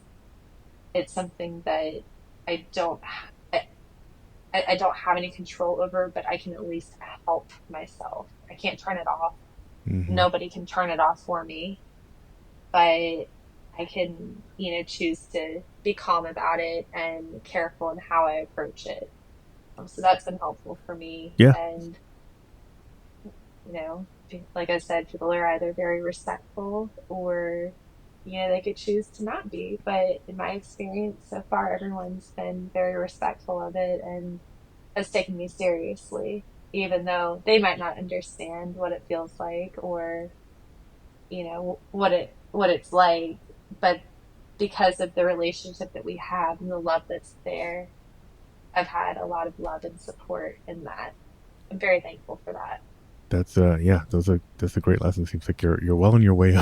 It's something that I don't I don't have any control over, but I can at least help myself. I can't turn it off. Mm-hmm. Nobody can turn it off for me, but I can, choose to be calm about it and careful in how I approach it. So that's been helpful for me. Yeah, And, like I said, people are either very respectful or, they could choose to not be. But in my experience so far, everyone's been very respectful of it and has taken me seriously, even though they might not understand what it feels like or, what it's like. But because of the relationship that we have and the love that's there, I've had a lot of love and support in that. I'm very thankful for that. that's yeah, that's a great lesson. Seems like you're well on your way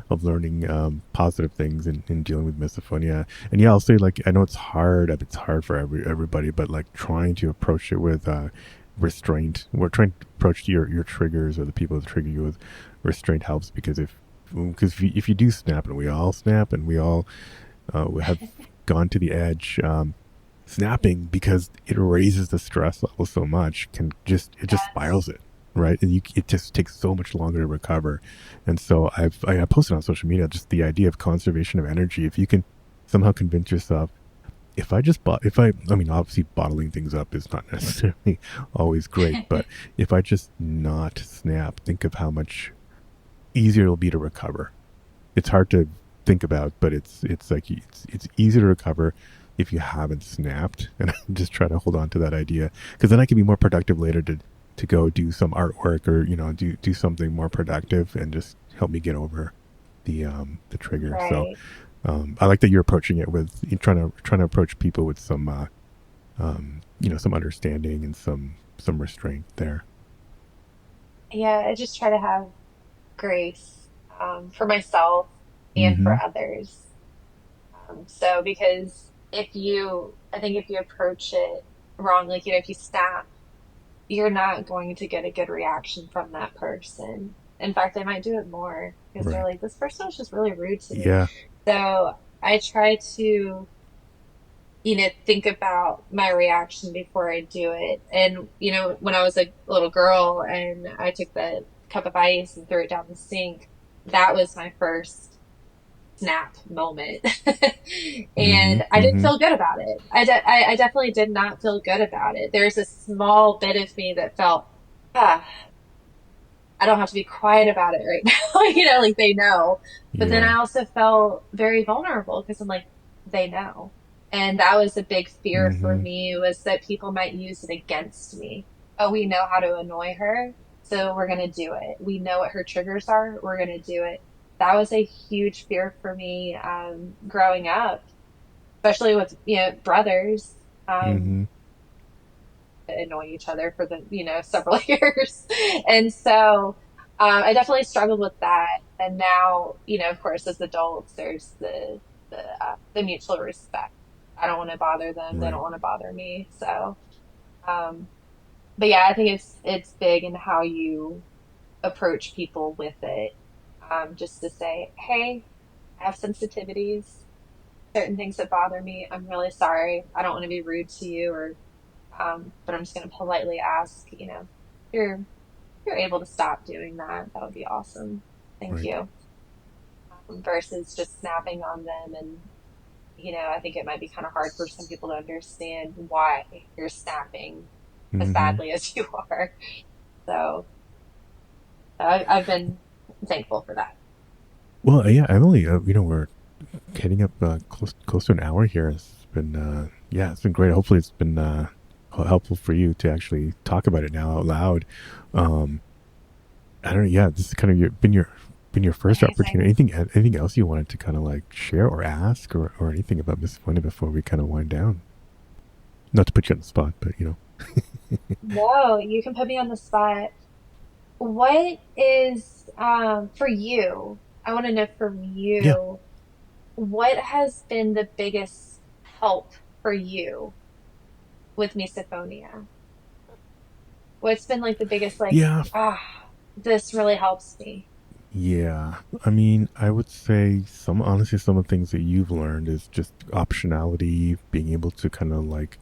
of learning positive things in dealing with misophonia. And yeah, I'll say like I know it's hard. It's hard for everybody, but like trying to approach it with restraint. We're trying to approach your triggers or the people that trigger you with restraint helps because if you do snap, and we all snap, and we all have gone to the edge. Snapping, because it raises the stress level so much, can just Yes. spirals it, right? And it just takes so much longer to recover. And so I posted on social media just the idea of conservation of energy. If you can somehow convince yourself, if I mean, obviously bottling things up is not necessarily always great, but if I just not snap, think of how much easier it'll be to recover. It's hard to think about, but it's like it's easy to recover if you haven't snapped. And I'm just trying to hold on to that idea, because then I can be more productive later to go do some artwork, or do something more productive and just help me get over the trigger. So Right. I like that you're approaching it with you're trying to approach people with some some understanding and some restraint there. Yeah, I just try to have grace, for myself and Mm-hmm. for others. So because I think if you approach it wrong, like, if you snap, you're not going to get a good reaction from that person. In fact, they might do it more because they're Right. like, this person was just really rude to me. Yeah. So I try to, think about my reaction before I do it. And, when I was a little girl and I took the cup of ice and threw it down the sink, that was my first snap moment. Mm-hmm. And I didn't Mm-hmm. feel good about it. I definitely did not feel good about it. There's a small bit of me that felt, ah, I don't have to be quiet about it right now. Like they know. But then I Yeah. also felt very vulnerable because I'm like, they know. And that was a big fear for Mm-hmm. me, was that people might use it against me. Oh, we know how to annoy her, so we're going to do it. We know what her triggers are, we're going to do it. That was a huge fear for me, growing up, especially with, brothers. Um, Mm-hmm. Annoy each other for the several years, and so I definitely struggled with that. And now, of course, as adults, there's the mutual respect. I don't want to bother them, they don't Right. want to bother me. So um but yeah, I think it's big in how you approach people with it. Just to say, hey, I have sensitivities, certain things that bother me, I'm really sorry. I don't want to be rude to you or but I'm just going to politely ask, if you're able to stop doing that, that would be awesome. Thank Right. you. Versus just snapping on them. And, I think it might be kind of hard for some people to understand why you're snapping as Mm-hmm. badly as you are. So I've been thankful for that. Well, yeah, Emily, we're heading up close to an hour here. It's been yeah, it's been great. Hopefully, it's been helpful for you to actually talk about it now out loud. Um, I don't know. Yeah, this is kind of your first opportunity. Amazing. Anything else you wanted to kind of like share or ask or anything about Misophonia before we kind of wind down? Not to put you on the spot, but No, you can put me on the spot. What is for you? I want to know from yeah, you, what has been the biggest help for you with misophonia? What's been like the biggest like, yeah, ah, this really helps me. yeah. I mean, I would say some of the things that you've learned is just optionality, being able to kind of like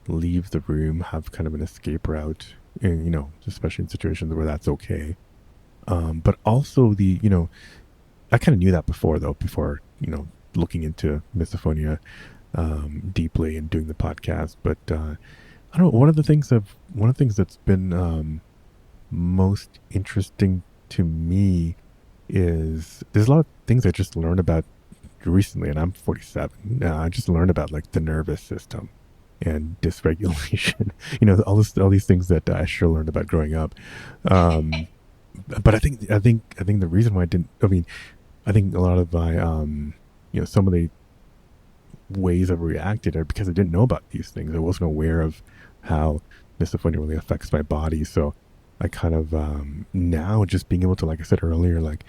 leave the room, have kind of an escape route, and especially in situations where that's okay. But also I kind of knew that before though, before looking into misophonia deeply and doing the podcast. But I don't know. One of the things that's been most interesting to me is there's a lot of things I just learned about recently, and I'm 47. I just learned about like the nervous system and dysregulation. All these things that I sure learned about growing up. Um, but I think the reason why I didn't. I mean, I think a lot of my some of the ways I've reacted are because I didn't know about these things. I wasn't aware of how misophonia really affects my body. So I kind of now just being able to, like I said earlier, like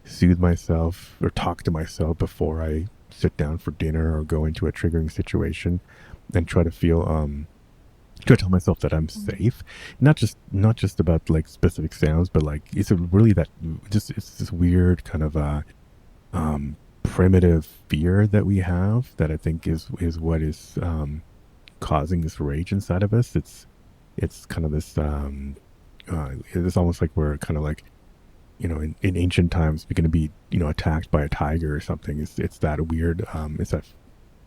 soothe myself or talk to myself before I sit down for dinner or go into a triggering situation and try to tell myself that I'm safe. Not just about like specific sounds, but like it's a really that just it's this weird kind of primitive fear that we have that I think is what is causing this rage inside of us. It's kind of this it's almost like we're kind of like in ancient times we're going to be attacked by a tiger or something. It's that weird it's that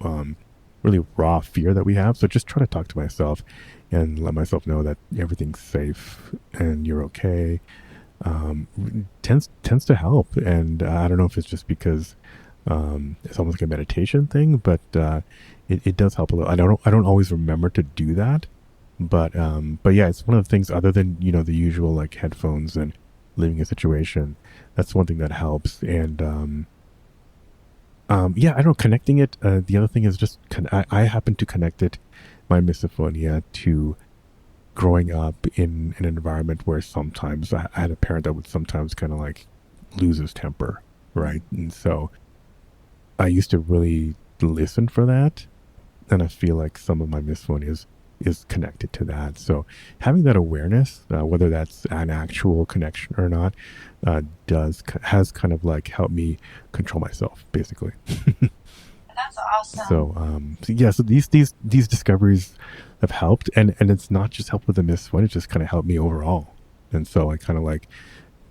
um really raw fear that we have. So just try to talk to myself and let myself know that everything's safe and you're okay. Tends to help. And I don't know if it's just because it's almost like a meditation thing, but it does help a little. I don't always remember to do that, but yeah, it's one of the things other than the usual like headphones and leaving a situation. That's one thing that helps. And yeah, I don't know, connecting it. The other thing is just I happen to connect it, my misophonia, to growing up in an environment where sometimes I had a parent that would sometimes kind of like lose his temper, right? And so I used to really listen for that, and I feel like some of my misophonia is connected to that. So having that awareness, whether that's an actual connection or not, has kind of like helped me control myself, basically. That's awesome. So yeah, so these discoveries have helped, and it's not just helped with the misophonia; it just kind of helped me overall. And so I kind of like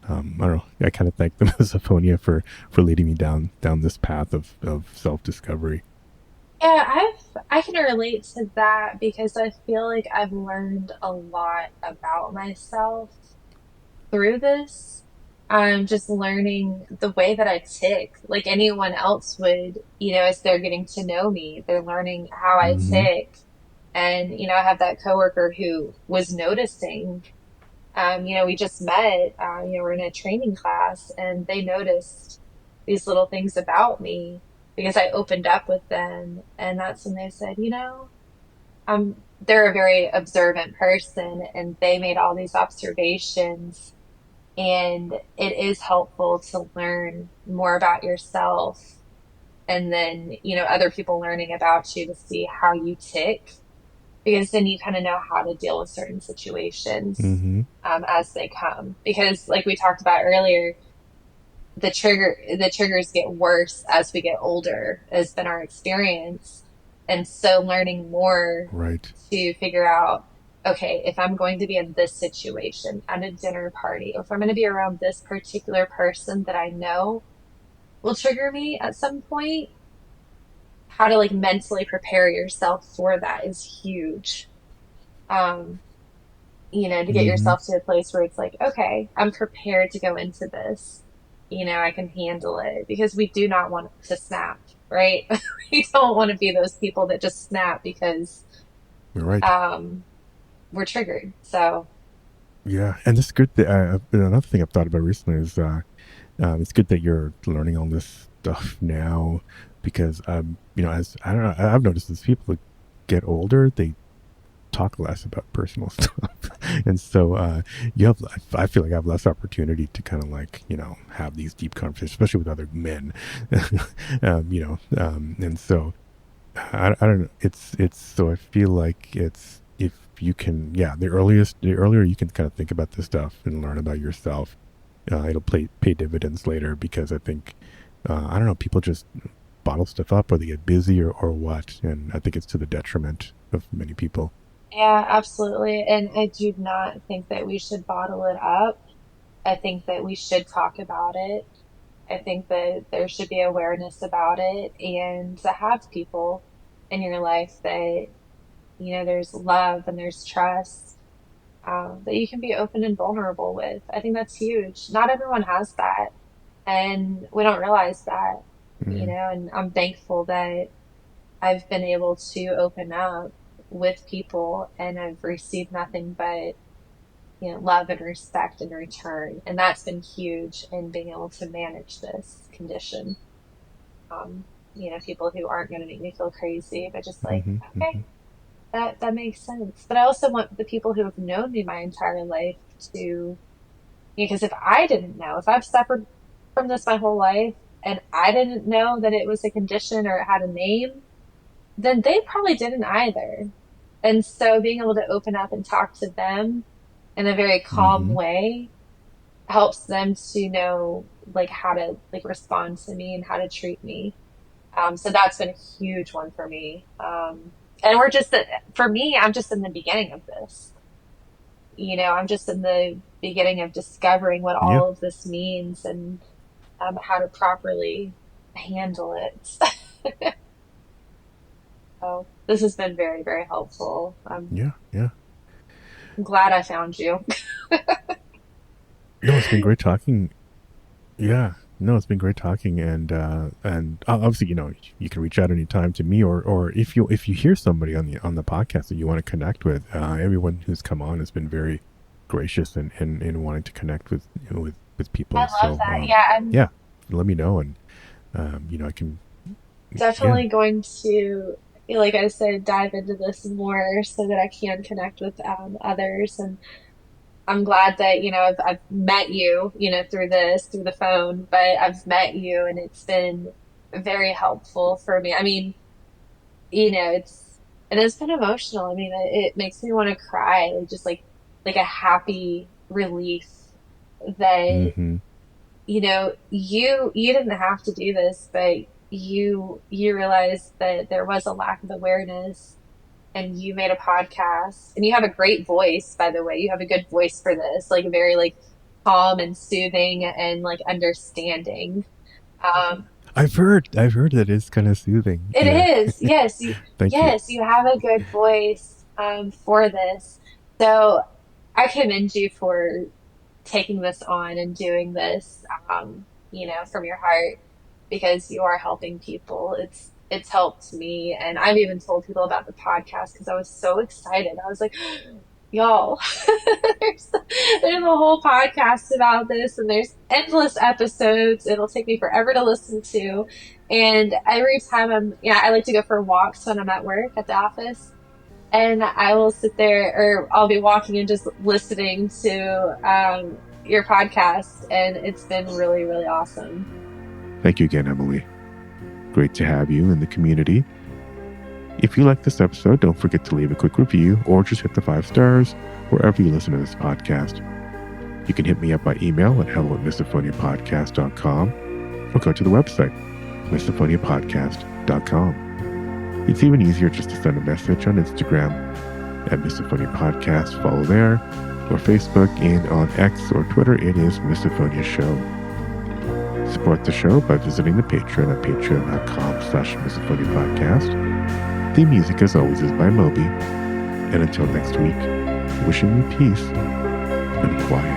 I don't know. I kind of thank the misophonia for leading me down this path of self discovery. Yeah, I can relate to that because I feel like I've learned a lot about myself through this. I'm just learning the way that I tick, like anyone else would, as they're getting to know me. They're learning how I Mm-hmm. tick. And, I have that coworker who was noticing. We just met, we're in a training class, and they noticed these little things about me because I opened up with them. And that's when they said, they're a very observant person, and they made all these observations. And it is helpful to learn more about yourself and then, other people learning about you to see how you tick because then you kind of know how to deal with certain situations Mm-hmm. as they come. Because, like we talked about earlier, the triggers get worse as we get older, has been our experience. And so learning more Right. to figure out, okay, if I'm going to be in this situation at a dinner party, or if I'm going to be around this particular person that I know will trigger me at some point, how to like mentally prepare yourself for that is huge. Um, to get Mm-hmm. yourself to a place where it's like, okay, I'm prepared to go into this. I can handle it, because we do not want to snap, right? We don't want to be those people that just snap because You're right. um, we're triggered. So, Yeah, and this is good. Another thing I've thought about recently is it's good that you're learning all this stuff now, because as I don't know, I've noticed as people get older, they talk less about personal stuff, and so you have. I feel like I have less opportunity to kind of like have these deep conversations, especially with other men. And so I don't know. It's so I feel like it's if you can, yeah, the earlier you can kind of think about this stuff and learn about yourself, it'll pay dividends later, because I think I don't know, people just bottle stuff up, or they get busy, or what, and I think it's to the detriment of many people. yeah, absolutely. And I do not think that we should bottle it up. I think that we should talk about it. I think that there should be awareness about it, and to have people in your life that, there's love and there's trust, that you can be open and vulnerable with. I think that's huge. Not everyone has that, and we don't realize that, Mm, and I'm thankful that I've been able to open up with people, and I've received nothing but, love and respect in return. And that's been huge in being able to manage this condition. People who aren't going to make me feel crazy, but just like, mm-hmm, okay, mm-hmm. that makes sense. But I also want the people who have known me my entire life to, because if I didn't know, if I've suffered from this my whole life and I didn't know that it was a condition or it had a name, then they probably didn't either. And so being able to open up and talk to them in a very calm Mm-hmm. way helps them to know like how to like respond to me and how to treat me. So that's been a huge one for me. And for me, I'm just in the beginning of this. I'm just in the beginning of discovering what Yeah, all of this means, and how to properly handle it. So this has been very, very helpful. I'm yeah, yeah. glad I found you. No, it's been great talking. Yeah, no, it's been great talking, and obviously, you can reach out anytime to me, or if you hear somebody on the podcast that you want to connect with. Everyone who's come on has been very gracious in wanting to connect with I people. love So that. Yeah, I'm yeah, let me know, and I can, yeah, definitely going to, like I said, dive into this more so that I can connect with others. And I'm glad that, I've met you, through the phone, but I've met you and it's been very helpful for me. I mean, it has been emotional. I mean, it makes me want to cry, just like a happy relief that, mm-hmm, you didn't have to do this, but you realized that there was a lack of awareness, and you made a podcast, and you have a great voice, by the way. You have a good voice for this, like very like calm and soothing and like understanding. Um, I've heard that it's kind of soothing. it Yeah, is, yes, thank you. yes, you have a good voice for this. So I commend you for taking this on and doing this, from your heart, because you are helping people. It's helped me, and I've even told people about the podcast because I was so excited. I was like, y'all, there's there's a whole podcast about this, and there's endless episodes. It'll take me forever to listen to, and every time I like to go for walks when I'm at work at the office, and I will sit there, or I'll be walking and just listening to your podcast, and it's been really, really awesome. Thank you again, Emily. Great to have you in the community. If you like this episode, don't forget to leave a quick review or just hit the 5 stars wherever you listen to this podcast. You can hit me up by email at hello@misophoniapodcast.com or go to the website, misophoniapodcast.com. It's even easier just to send a message on Instagram at Misophonia Podcast, follow there, or Facebook, and on X or Twitter, it is Misophonia Show. Support the show by visiting the Patreon at patreon.com/Misophonia Podcast. The music, as always, is by Moby. And until next week, wishing you peace and quiet.